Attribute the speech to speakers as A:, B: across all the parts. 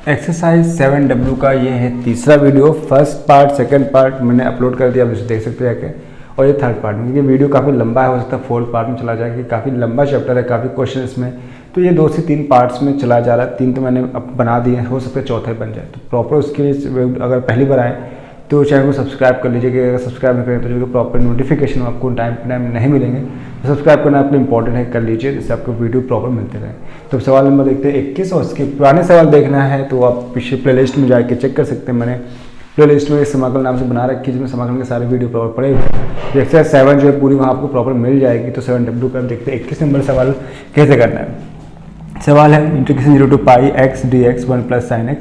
A: Exercise 7W का ये है तीसरा video. First part second part मैंने अपलोड कर दिया, आप इसे देख सकते हैं जाके। और ये थर्ड पार्ट में, क्योंकि वीडियो काफ़ी लंबा है, हो सकता है फोर्थ पार्ट में चला जाए, कि काफ़ी लंबा चैप्टर है, काफ़ी क्वेश्चन इसमें, तो ये 2 से 3 पार्ट्स में चला जा रहा है। 3 तो मैंने अब बना दिए, हो सकता है चौथा बन जाए। तो प्रॉपर उसके लिए अगर पहली बार आए तो चैनल को सब्सक्राइब कर लीजिए, कि अगर सब्सक्राइब नहीं करें तो जो प्रॉपर नोटिफिकेशन आपको टाइम टू टाइम नहीं मिलेंगे, तो सब्सक्राइब करना आपको इंपॉर्टेंट है, कर लीजिए, जिससे आपको वीडियो प्रॉपर मिलते रहे। तो सवाल नंबर देखते हैं 21, और उसके पुराने सवाल देखना है तो आप पीछे प्लेलिस्ट में जाके चेक कर सकते हैं। मैंने प्लेलिस्ट में समाकलन नाम से बना रखी है, जिसमें समाकलन के सारे वीडियो प्रॉपर पड़े हुए हैं। एक्सरसाइज 7 जो है पूरी वहाँ आपको प्रॉपर मिल जाएगी। तो 7W पर देखते हैं 21 नंबर सवाल कैसे करना है। सवाल है integration 0 to pi x dx 1 + sin x।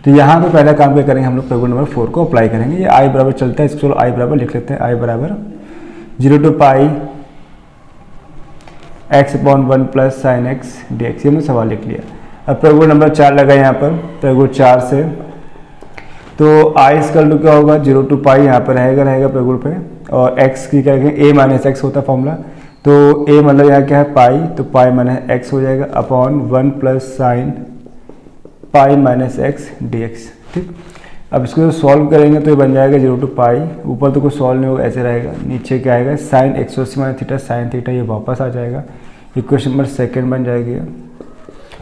A: तो यहाँ पे पहला काम क्या करेंगे, हम लोग प्रगुण नंबर 4 को अप्लाई करेंगे। ये i बराबर चलता है, इसको चलो i बराबर लिख लेते हैं। i बराबर 0 to pi x/1 + sin x dx, ये मैंने सवाल लिख लिया। अब प्रगुण नंबर 4 लगा यहाँ पर, प्रगुण 4 से तो i = क्या होगा, 0 to पाई यहाँ पर रहेगा प्रगुण पे, और x की क्या रखेंगे, a - x होता है फॉर्मूला। तो a मतलब यहाँ क्या है पाई, तो पाई - x हो जाएगा अपॉन 1 + sin पाई - x dx। ठीक, अब इसको सॉल्व करेंगे तो ये बन जाएगा 0 to पाई, ऊपर तो कुछ सॉल्व नहीं होगा, ऐसे रहेगा। नीचे क्या आएगा, sin 180 - थीटा sin थीटा, ये वापस आ जाएगा। इक्वेशन नंबर सेकंड बन जाएगी,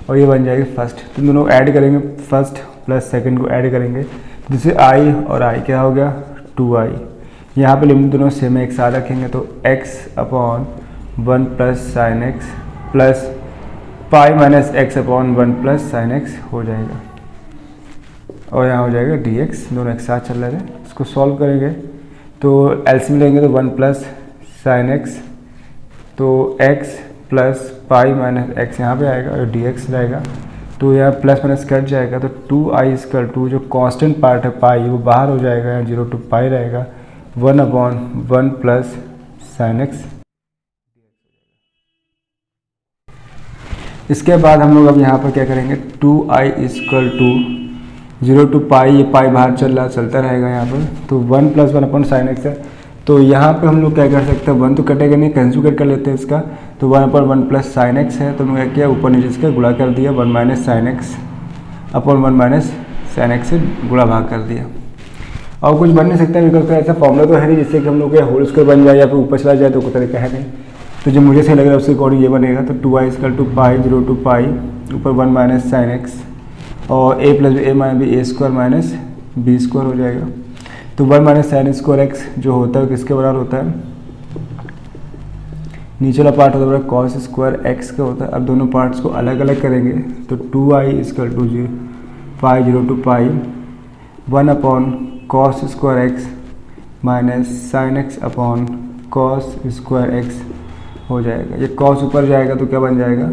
A: और ये बन जाएगी फर्स्ट। तो दोनों ऐड करेंगे, फर्स्ट प्लस सेकंड को ऐड करेंगे, जिससे i और i क्या हो गया 2i। यहाँ पे लिमिट दोनों सेम है, एक साथ रखेंगे तो x/1 + sin x plus pi - x/1 + sin x हो जाएगा, और यहाँ हो जाएगा dx। दोनों एक साथ चल रहे हैं, इसको सॉल्व करेंगे तो एलसीएम लेंगे तो 1 + sin x, तो x प्लस पाई - x यहाँ पे आएगा, और dx रहेगा। तो यहाँ प्लस माइनस कट जाएगा, तो 2i = जो कांस्टेंट पार्ट है पाई, वो बाहर हो जाएगा, यहाँ 0 to पाई रहेगा, 1/1 + sin x। इसके बाद हम लोग अब यहाँ पर क्या करेंगे, 2i = 0 to पाई, ये पाई बाहर चलता रहेगा यहाँ पर, तो 1 + 1 sin x है। तो यहाँ पे हम लोग क्या कर सकते हैं, 1 तो कटेगा नहीं, कैंसिल कर लेते हैं इसका, तो 1/1 + sin x है, तो हमने क्या किया, ऊपर नीचे इसका गुणा कर दिया, 1 - sin x upon 1 - sin x से गुणा भाग कर दिया। और कुछ बन नहीं सकता विकल्प का, ऐसा फॉर्मूला तो है नहीं जिससे कि हम लोग होल स्क्वायर बन जाए या फिर ऊपर चला जाए, तो कोई तरीका है नहीं। तो जो मुझे सही लग रहा है उसके अकॉर्डिंग ये बनेगा। तो 2i = पाई 0 to पाई ऊपर 1 - sin x, और a + a - a² - b² हो जाएगा। तो 1 - sin x जो होता है किसके बराबर होता है, नीचे वाला पार्ट होता है cos² x का होता है। अब दोनों पार्ट्स को अलग अलग करेंगे, तो 2i = pi 0 to pi 1/cos² x - sin x upon cos² x हो जाएगा। ये cos ऊपर जाएगा तो क्या बन जाएगा,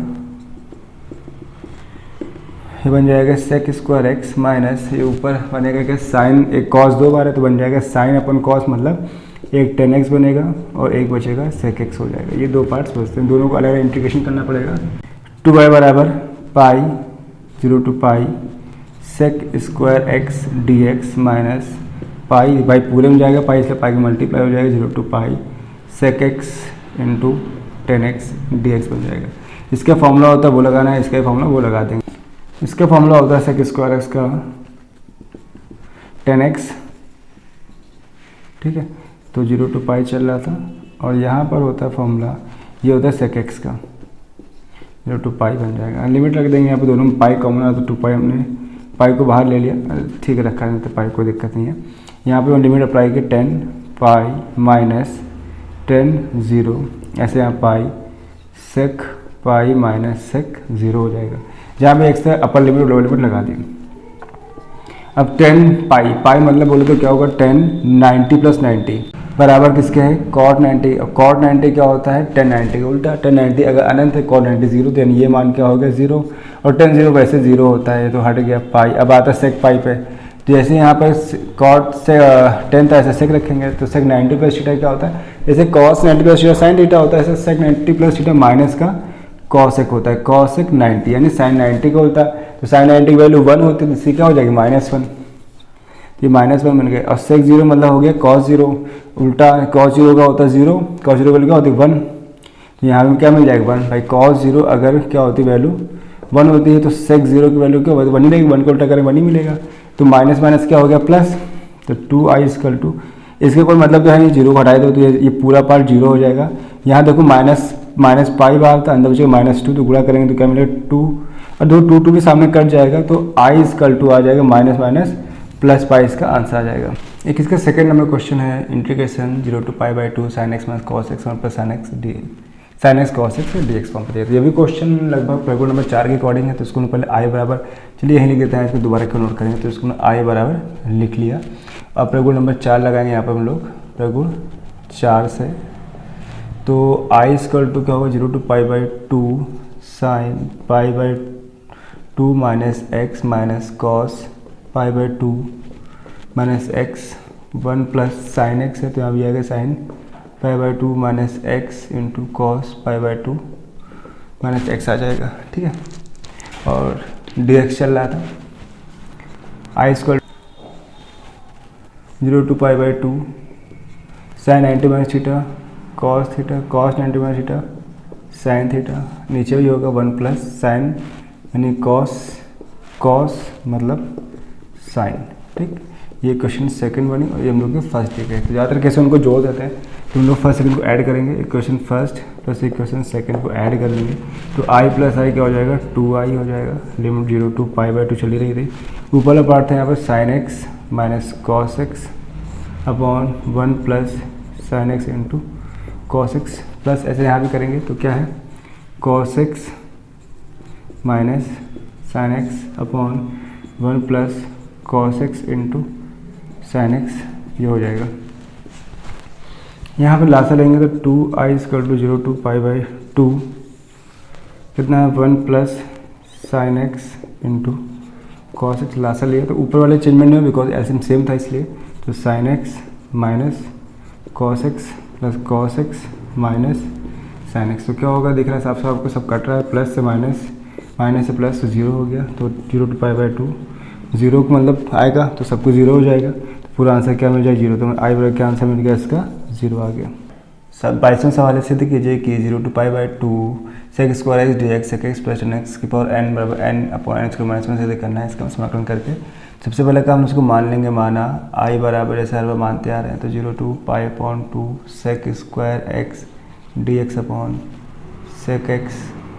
A: ये बन जाएगा sec² x माइनस ये ऊपर बनेगा क्या साइन, एक cos 2 बार है तो बन जाएगा साइन अपन cos, मतलब एक 10x बनेगा और एक बचेगा sec x हो जाएगा। ये 2 पार्ट्स बचते हैं, दोनों को अलग अलग इंटीग्रेशन करना पड़ेगा। 2i बराबर पाई 0 to pi sec² x dx minus pi, भाई पूरे में जाएगा पाई, इसलिए पाई का मल्टीप्लाई हो जाएगा 0 to pi sec x × 10x dx बन जाएगा। इसका फॉर्मूला होता है वो लगाना है, इसका फॉर्मूला वो लगा देंगे। इसका फॉर्मूला होता है sec² x का 10x, ठीक है। तो 0 to पाई चल रहा था, और यहाँ पर होता है फॉर्मूला, ये होता है sec x का 0 to पाई बन जाएगा। लिमिट रख देंगे यहाँ पे, दोनों में पाई कॉमन है, तो 2 पाई हमने पाई को बाहर ले लिया, ठीक है रखा है, तो पाई कोई दिक्कत नहीं है। यहाँ पे लिमिट अप्लाई की 10 पाई - 10 0, ऐसे यहाँ पाई sec पाई - sec 0 हो जाएगा। जहाँ पे x अपर लिमिट और लोअर लिमिट लगा दी। अब 10 पाई, पाई मतलब बोले तो क्या होगा 10 90 + 90 बराबर किसके है cot 90। और cot 90 क्या होता है 10 90 का उल्टा। 10 90 अगर अनंत है cot 90 0, तो ये मान क्या हो गया 0, और 10 0 वैसे 0 होता है, तो हट गया पाई। अब आता है sec पाई पे, तो जैसे यहाँ पर cot से 10 था ऐसे sec रखेंगे, तो sec 90 + थीटा क्या होता है, जैसे cos 90 + थीटा sin थीटा होता है, ऐसे sec 90 + थीटा माइनस का cos होता है, cos 90 यानी sin 90 का होता है। तो sin 90 की वैल्यू 1 होती है, तो इसकी क्या हो जाएगी -1, ये -1 बन गया। और sec 0 मतलब हो गया cos 0, उल्टा cos 0 का होता है 0, cos 0 की वैल्यू क्या होती है 1, तो यहाँ पे क्या मिल जाएगा 1 भाई। cos 0 अगर क्या होती है वैल्यू 1 होती है तो सेक 0 की वैल्यू क्या होगी, 1 ही रहेगी, 1 को उल्टा करें 1 ही मिलेगा। तो माइनस माइनस क्या हो गया प्लस, तो 2i इक्वल टू, इसके कोई मतलब तो है नहीं, 0 को हटाए दो तो ये पूरा पार्ट 0 हो जाएगा। यहाँ देखो माइनस पाई बाहर था, अंदर बचेगा -2, तो गुणा करेंगे तो क्या मिलेगा 2, और 2 के सामने कट जाएगा तो i इक्वल टू आ जाएगा माइनस माइनस प्लस पाई, इसका आंसर आ जाएगा। एक इसका सेकंड नंबर क्वेश्चन है, integration 0 to π/2 sin x - cos x 1 + sin x cos x dx form पर दिया। तो ये भी क्वेश्चन लगभग प्रगुण नंबर 4 के अकॉर्डिंग है, तो इसको पहले i बराबर, चलिए यहीं लिख देते हैं, इसको दोबारा क्यों नोट करेंगे, तो इसको i बराबर लिख लिया। अब प्रगुण नंबर 4 लगाएंगे यहाँ पर हम लोग, प्रगुण 4 से, तो i इक्वल टू क्या होगा 0 to π/2 sin π/2 minus x minus cos π/2 minus x 1 plus sine x है, तो यहाँ भी आएगा sine π/2 minus x into cos π/2 minus x आ जाएगा, ठीक है। और dx चल रहा था, i equal 0 to π/2 sine 90 minus theta cos theta cos 90 minus theta sine theta, नीचे भी होगा 1 प्लस साइन यानी कॉस मतलब साइन, ठीक। ये क्वेश्चन सेकंड बनी और ये हम लोग के फर्स्ट ठीक है। तो ज़्यादातर कैसे उनको जोड़ देते हैं, तो हम लोग फर्स्ट सेकंड को ऐड करेंगे, equation first plus equation second को ऐड कर लेंगे, तो i प्लस i क्या हो जाएगा 2i हो जाएगा। लिमिट 0 to π/2 चली रही थी, ऊपर वाला पार्ट था यहाँ पर sine x minus cos x upon 1 plus sine x into cos x, plus ऐसे यहाँ भी करेंगे तो क्या है cos x minus sine x upon 1 plus cos x into sine x, ये हो जाएगा। यहाँ पर लासा लेंगे तो 2i इक्वल टू 0 to π/2 कितना है 1 plus sine x into cos x, लासा लिया तो ऊपर वाले चेंज में नहीं हो बिकॉज एलसीएम सेम था इसलिए, तो sine x minus cos x plus cos x minus sine x, तो क्या होगा दिख रहा है हिसाब से आपको, सब कट रहा है, प्लस से माइनस माइनस से प्लस तो 0 हो गया, तो 0 to π/2 0 को मतलब आएगा तो सबको 0 हो जाएगा, तो पूरा आंसर क्या मिल जाएगा 0, तो आई बराबर क्या आंसर मिल गया इसका 0 आ गया। 22वें सवाल से सिद्ध कीजिए कि 0 to π/2 sec square x dx sec x plus tan x की पावर n बराबर n upon n square minus 1 सिद्ध करना है। इसका समाकलन करके सबसे पहले काम उसको मान लेंगे, माना i बराबर जैसे हर बार मानते आ रहे हैं, तो 0 to π/2 sec square x dx upon sec x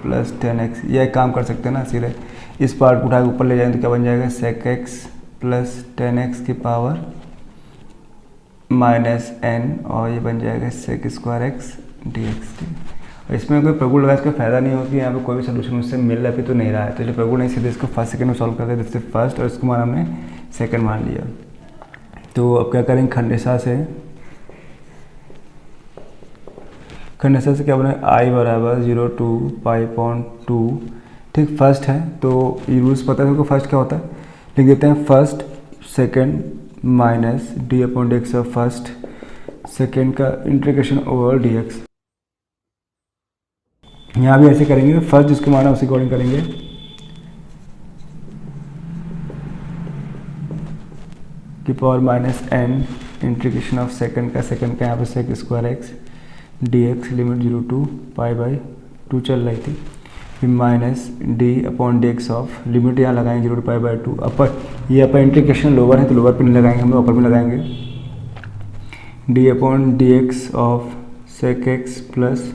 A: plus tan x, यह काम कर सकते हैं ना, सीधे इस पार्ट को उठा के ऊपर ले जाएंगे तो क्या बन जाएगा sec x plus tan x की पावर माइनस n, और ये बन जाएगा sec स्क्वायर एक्स dx। और इसमें कोई प्रगुण लगा इसका फायदा नहीं हो कि यहाँ पे कोई भी सोल्यूशन मुझसे मिल रहा है तो नहीं रहा है, तो जो प्रगुण नहीं सीधे इसको फर्स्ट सेकंड में सॉल्व करते हैं, जैसे फर्स्ट और इसको मान हमने सेकंड मान लिया। तो अब क्या करेंगे, खंडेशा से क्या बना i बराबर 0 to π/2, ठीक, फर्स्ट है तो ये रूल्स पता है हमको, फर्स्ट क्या होता है लिख देते हैं, first second minus d upon dx of first second का इंटीग्रेशन ओवर dx। यहाँ भी ऐसे करेंगे, फर्स्ट जिसको माना उसी अकॉर्डिंग करेंगे, की power minus n integration of second का यहाँ पर sec square x dx, limit 0 to π/2 चल रही थी, फिर minus d upon dx of, limit यहाँ लगाएंगे 0 to π/2, अपर ये अपर इंटीग्रेशन लोअर है तो लोअर पे नहीं लगाएंगे, हम लोग अपर में लगाएंगे, d upon dx of sec x plus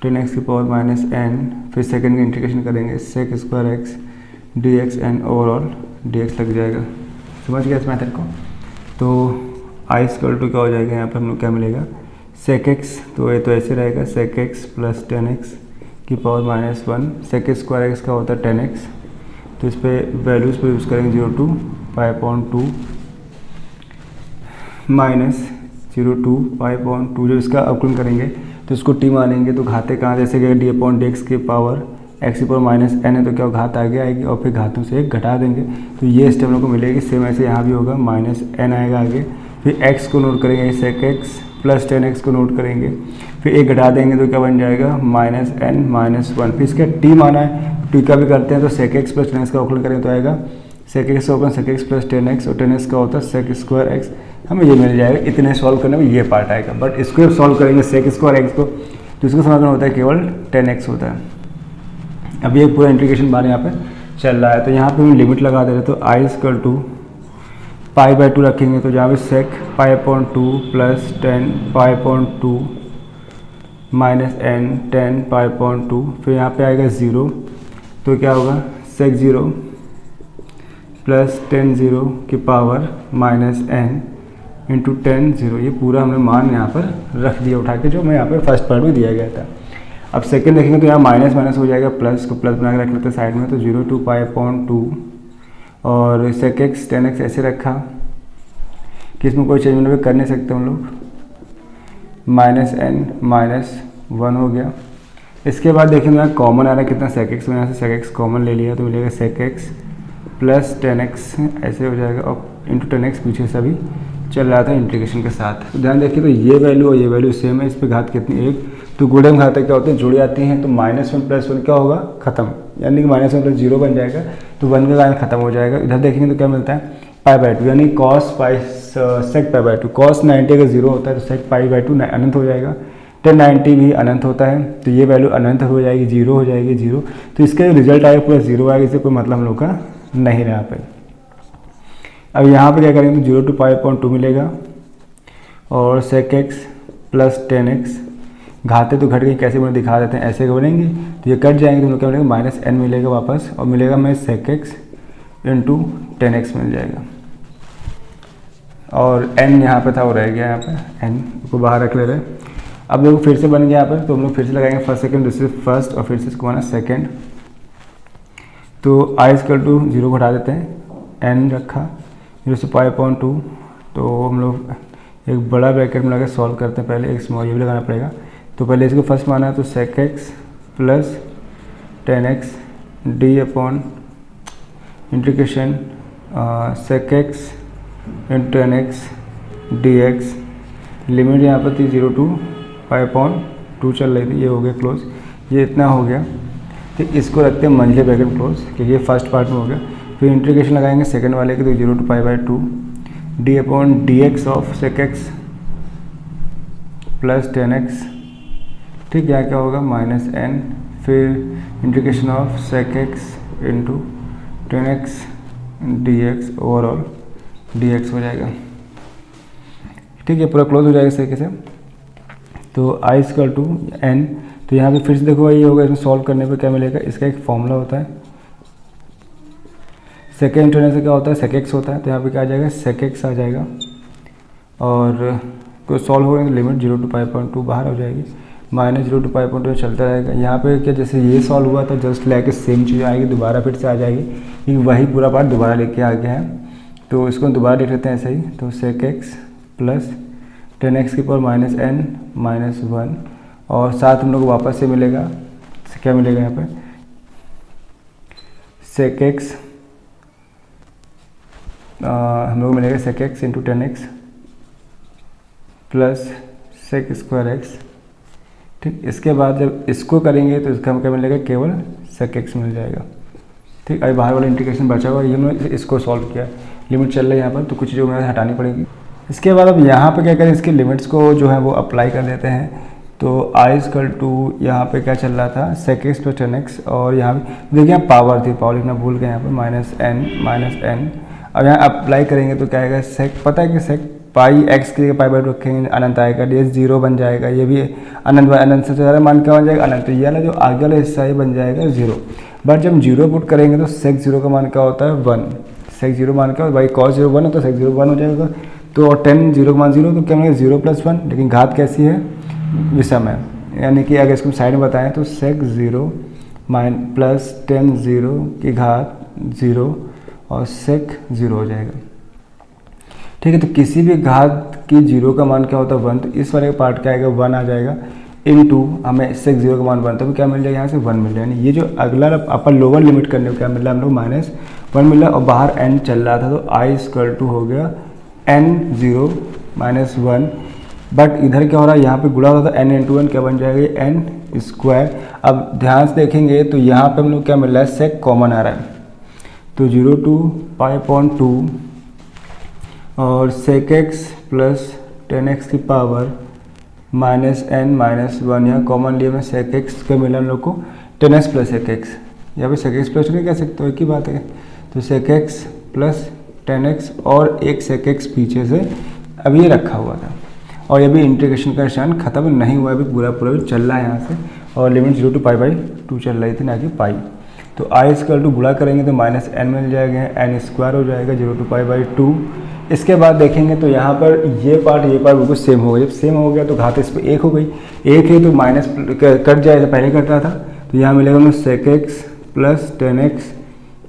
A: tan x की पावर माइनस n, फिर सेकंड का इंटीग्रेशन करेंगे sec square x dx and overall dx लग जाएगा। समझ गया इस मेथड को। तो i इक्वल टू क्या हो जाएगा, यहाँ पर हम लोग क्या मिलेगा sec x, तो ये तो ऐसे रहेगा sec x plus tan x की power minus 1, sec square x का होता है tan x, तो इस पर वैल्यूज़ पर यूज़ करेंगे 0 to π/2 माइनस 0 to π/2, जो इसका अवकलन करेंगे तो इसको t मानेंगे तो घाते कहाँ जैसे कि d अपॉन dx की पावर x की पावर माइनस n है, तो क्या घात आगे आएगी और फिर घातों से एक घटा देंगे, तो ये स्टेप हम लोग को मिलेगी। सेम ऐसे यहाँ भी होगा, माइनस n आएगा आगे, फिर x को नोट करेंगे sec x plus tan x को नोट करेंगे, फिर एक घटा देंगे तो क्या बन जाएगा माइनस n माइनस 1, फिर इसका t माना है t का भी करते हैं, तो sec x plus tan x का अवकलन करेंगे तो आएगा sec x का अवकलन sec x plus tan x, और tan x का होता है sec स्क्वायर एक्स, हमें ये मिल जाएगा। इतने सॉल्व करने में ये पार्ट आएगा, बट इसको सॉल्व करेंगे sec स्क्वायर एक्स को, तो इसका समाकलन होता है केवल tan x होता है। अभी ये पूरा इंटीग्रेशन बार यहाँ पे चल रहा है। तो यहाँ पे हम लिमिट लगा दे रहे, तो I equal to pi by 2 रखेंगे, तो जहाँ पे sec pi upon 2 plus 10 pi upon 2 minus n 10 pi upon 2, फिर यहाँ पे आएगा 0, तो क्या होगा सेक 0 प्लस 10 0 की पावर माइनस एन इंटू 10 0। ये पूरा हमने मान यहाँ पर रख दिया उठा के, जो मैं यहाँ पर फर्स्ट पार्ट में दिया गया था। अब सेकंड देखेंगे तो यहाँ माइनस माइनस हो जाएगा, प्लस को प्लस बना के रख लेते हैं साइड में, तो 0 टू पाई अपॉन 2 और सेक एक्स 10x ऐसे रखा कि इसमें कोई चेंज मतलब कर नहीं सकते हम लोग, माइनस एन माइनस 1 हो गया। इसके बाद देखेंगे यहाँ कॉमन आ रहा है कितना सेक एक्स, में यहाँ से सेक एक्स कॉमन ले लिया तो मिलेगा सेक एक्स प्लस 10x ऐसे हो जाएगा, और इंटू 10x पीछे से अभी चल रहा था इंटीग्रेशन के साथ। तो ध्यान देखिए, तो ये वैल्यू और ये वैल्यू सेम है, इस पर घात कितनी 1, तो गुणे में घातें क्या होते हैं जुड़ जाती हैं, तो -1 प्लस 1 क्या होगा खत्म, यानी कि -1 प्लस 0 बन जाएगा, तो 1 का कारण खत्म हो जाएगा। इधर देखेंगे तो क्या मिलता है पाई बाई 2, यानी cos pi sec pi by 2, cos 90 अगर 0 होता है तो सेक पाई बाई 2 अनंत हो जाएगा, 1090 भी अनंत होता है, तो ये वैल्यू अनंत हो जाएगी, 0 हो जाएगी 0, तो इसका रिजल्ट आएगा पूरा 0 आएगा, इससे कोई मतलब हम लोग का नहीं रहा पे। अब यहाँ पे क्या करेंगे तो 0 टू पाई अपॉन 2 मिलेगा और सेक एक्स प्लस 10x, घाते तो घट गई, कैसे बने दिखा देते हैं, ऐसे बनेंगे तो ये कट जाएंगे, तो हम लोग क्या मिलेगा माइनस एन मिलेगा वापस, और मिलेगा हमें सेक एक्स इंटू 10x मिल जाएगा, और n यहाँ पे था वो रह गया, यहाँ पे n को बाहर रख ले रहे। अब देखो फिर से बन गया यहाँ पर, तो हम लोग फिर से लगाएंगे फर्स्ट सेकंड, दूसरे फर्स्ट, और फिर से इसको बना सेकंड, तो आई इक्वल टू 0 को हटा देते हैं, n रखा 0 से पाई अपॉन 2, तो हम लोग एक बड़ा ब्रैकेट में लगा सॉल्व करते हैं, पहले एक स्मॉल ये भी लगाना पड़ेगा, तो पहले इसको फर्स्ट माना है, तो sec x plus 10x d upon integration sec x into 10x d x, limit यहाँ पर थी 0 टू पाई अपॉन 2 चल रही थी, ये हो गया क्लोज, ये इतना हो गया, तो इसको रखते हैं मंझले ब्रैकेट क्लोज, क्योंकि ये फर्स्ट पार्ट में हो गया। फिर इंटीग्रेशन लगाएंगे सेकंड वाले के, तो 0 to pi by 2 d upon d x of sec x plus 10x, ठीक, यहाँ क्या होगा माइनस एन, फिर integration of sec x into 10x d x, overall d x हो जाएगा, ठीक है, पूरा क्लोज हो जाएगा इस तरीके से। तो आई इक्वल टू एन, तो यहाँ पे फिर से देखो ये होगा, इसमें सॉल्व करने पे क्या मिलेगा, इसका एक फॉर्मूला होता है, सेकेंड इंटू से क्या होता है सेक एक्स होता है, तो यहाँ पे क्या आ जाएगा सेक एक्स आ जाएगा, और कोई सॉल्व हो गया तो लिमिट 0 टू पाई अपॉन 2 बाहर हो जाएगी, माइनस 0 टू पाई अपॉन 2 चलता रहेगा। यहाँ पे क्या जैसे ये सॉल्व हुआ था जस्ट लाइक सेम चीज़ आएगी, दोबारा फिर से आ जाएगी, क्योंकि वही पूरा पार्ट दोबारा लेके आ गया है, तो इसको दोबारा लिख लेते हैं ऐसे ही, तो सेक एक्स प्लस 10x की पावर माइनस एन माइनस 1, और साथ हम लोग वापस से मिलेगा, क्या मिलेगा यहाँ पे सेक एक्स, हम लोग मिलेगा sec x into 10x plus sec square x, ठीक। इसके बाद जब इसको करेंगे तो इसका क्या मिलेगा, केवल सेक एक्स मिल जाएगा, ठीक। अभी बाहर वाला इंटीग्रेशन बचा हुआ, ये हमने इसको सॉल्व किया, लिमिट चल रही है यहाँ पर, तो कुछ चीज़ों में हटानी पड़ेगी। इसके बाद अब यहाँ पे क्या करें, इसके लिमिट्स को जो है वो अप्लाई कर देते हैं, तो आई इक्वल टू यहाँ पे क्या चल रहा था सेक एक्स प्लस 10x, और यहाँ पे देखिए यहाँ पावर थी, पावर लिखना भूल गए यहाँ पर, माइनस एन, अब यहाँ अप्लाई करेंगे तो क्या आएगा सेक, पता है कि सेक पाई एक्स के पाई बाई 2 रखेंगे अनंत आएगा, ये 0 बन जाएगा, ये भी अनंत से ज़्यादा मान क्या बन जाएगा अनंत, तो ये वाला जो आगे वाला हिस्सा ये बन जाएगा 0, बट जब 0 पुट करेंगे तो सेक 0 का मान क्या होता है 1, सेक 0 मान क्या भाई कॉस 0 1 होता है, सेक 0 1 हो जाएगा, तो 10 0 का मान 0, तो क्या मिलेगा 0 प्लस 1, लेकिन घात कैसी है विषम है, यानी कि अगर इसको साइड में बताएं तो सेक 0 प्लस 10 0 की घात 0 और सेक 0 हो जाएगा, ठीक है। तो किसी भी घात की 0 का मान क्या होता है 1, तो इस वाले पार्ट क्या आएगा 1 आ जाएगा, इनटू हमें सेक 0 का मान 1, तो क्या मिल जाएगा यहाँ से 1 मिल जाएगा, यानी ये जो अगला अपर लोअर लिमिट करने को क्या मिल रहा है हम लोग माइनस 1 मिल रहा है, और बाहर n चल रहा था, तो आई इक्वल टू हो गया n0 माइनस 1, बट इधर क्या हो रहा है यहाँ पे गुणा हो रहा था n इंटू n, क्या बन जाएगा n स्क्वायर। अब ध्यान से देखेंगे तो यहाँ पे हम लोग क्या मिल रहा है सेक कॉमन आ रहा है, तो 0 टू पाई अपॉन 2 और सेक एक्स प्लस 10x की पावर माइनस एन माइनस 1, यहाँ कॉमन लिए में सेक एक्स का मिला हम लोग को 10x प्लस सेक एक्स, यहाँ पे sec x प्लस नहीं कह सकते हो, एक ही बात है। तो sec x प्लस 10x और एक sec x पीछे से अभी ये रखा हुआ था और ये भी इंटीग्रेशन का निशान खत्म नहीं हुआ, अभी पूरा पूरा भी चल रहा है यहाँ से और लिमिट 0 to π/2 चल रही थी ना कि पाई। तो i इक्वल टू गुणा करेंगे तो माइनस n मिल जाएगा, n स्क्वायर हो जाएगा 0 to π/2। इसके बाद देखेंगे तो यहाँ पर ये पार्ट बिल्कुल सेम हो गया। जब सेम हो गया तो घात इस पर 1 हो गई, 1 है तो माइनस कट जाएगा, पहले कट रहा था तो यहाँ मिलेगा हमें sec x प्लस 10x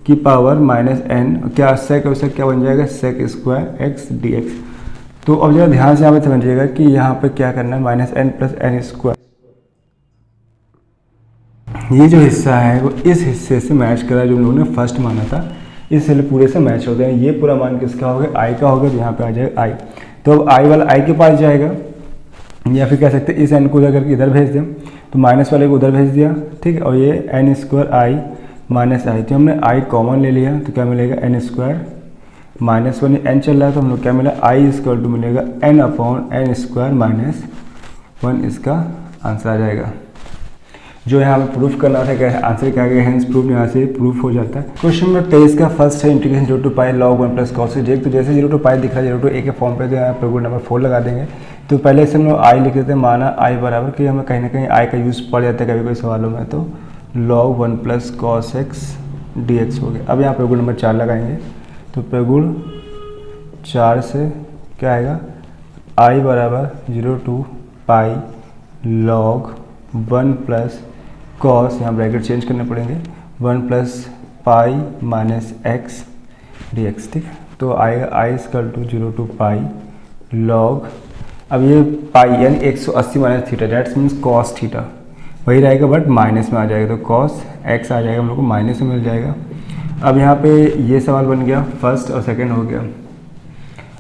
A: की पावर माइनस n, क्या sec और sec क्या बन जाएगा sec स्क्वायर x dx। तो अब जरा ध्यान से यहाँ पे समझिएगा कि यहाँ पे क्या करना है, minus n plus n square, ये जो हिस्सा है वो इस हिस्से से मैच कर रहा है जो हम लोगों ने फर्स्ट माना था, इस पूरे से मैच होते हैं। ये पूरा मान किसका हो गया, i का हो गया, तो यहाँ पे आ जाएगा i। तो अब i वाला i के पास जाएगा, या फिर कह सकते हैं इस n को अगर इधर भेज दें तो माइनस वाले को उधर भेज दिया, ठीक है। और ये n square i minus i, तो हमने i कॉमन ले लिया तो क्या मिलेगा n स्क्वायर माइनस 1, n चल रहा है तो हम लोग क्या मिला i इक्वल टू मिलेगा n upon n square minus 1, इसका आंसर आ जाएगा। जो यहाँ हमें प्रूफ करना था, क्या आंसर क्या गया, हैंस प्रूफ यहाँ से प्रूफ हो जाता है। क्वेश्चन नंबर 23 का फर्स्ट है integration 0 to π log 1 plus cos x। तो जैसे 0 to π दिख रहा है 0 to a के फॉर्म पे, तो यहाँ पर नंबर 4 लगा देंगे। तो पहले इसे हम लोग i लिख देते हैं, माना i बराबर कि हमें कहीं ना कहीं i का यूज़ पड़ जाता है कभी कोई सवालों में, तो log 1 plus cos x dx हो गया। अब यहाँ पर नंबर 4 लगाएंगे तो प्रगुण 4 से क्या आएगा, i बराबर 0 to π log 1 प्लस कॉस, यहाँ ब्रैकेट चेंज करने पड़ेंगे, 1 plus pi minus x d x, ठीक है। तो आएगा i equal to 0 to π log, अब ये पाई यानी 180 minus theta, that's means cos theta वही रहेगा बट माइनस में आ जाएगा, तो कॉस एक्स आ जाएगा, हम लोग को माइनस में मिल जाएगा। अब यहाँ पे ये सवाल बन गया, फर्स्ट और सेकंड हो गया।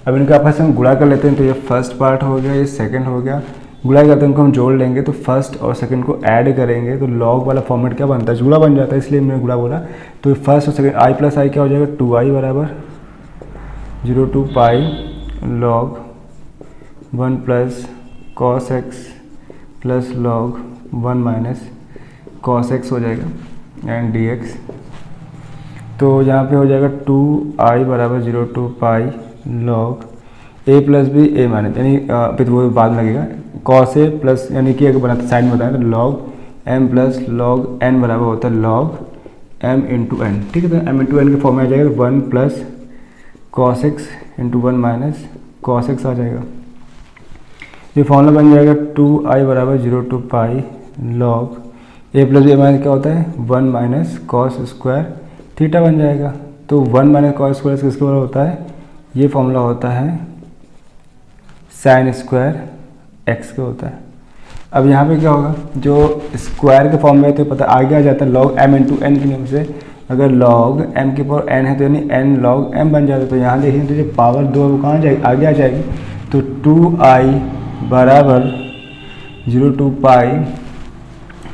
A: अब इनका आपस में गुणा कर लेते हैं, तो ये फर्स्ट पार्ट हो गया, ये सेकंड हो गया। गुणा करते हैं, इनको हम जोड़ लेंगे तो फर्स्ट और सेकंड को ऐड करेंगे तो लॉग वाला फॉर्मेट क्या बनता है, जुड़ा बन जाता है, इसलिए मैंने गुणा बोला। तो फर्स्ट और सेकंड i प्लस आई क्या हो जाएगा, 2i बराबर 0 to π log 1 plus cos x plus log 1 minus cos x हो जाएगा एंड डी एक्स। तो यहाँ पे हो जाएगा 2i बराबर 0 to π log a plus b a minus, यानी फिर वो बाद में लगेगा कॉस ए प्लस, यानी कि अगर बनाते साइड में बताएं तो log m plus log n बराबर होता है लॉग m इंटू एन, ठीक है। तो m इंटू एन के फॉर्म में आ जाएगा 1 plus cos x into 1 minus cos x आ जाएगा। ये फॉर्मूला बन जाएगा 2i बराबर 0 to π log a plus b minus क्या होता है 1 माइनस कॉस स्क्वायर थीटा बन जाएगा। तो 1 माइनस कॉस स्क्वायर किसके बराबर होता है, ये फॉर्मूला होता है साइन स्क्वायर एक्स का होता है। अब यहाँ पे क्या होगा, जो स्क्वायर के फॉर्म में तो पता आगे आ जाता है लॉग m इंटू एन के नियम से, अगर लॉग m की पावर n है तो यानी n लॉग m बन जाता है। तो यहाँ देखिए तो जो पावर 2 वो कहाँ जाएगी, आगे आ जाएगी। तो 2i बराबर 0 to π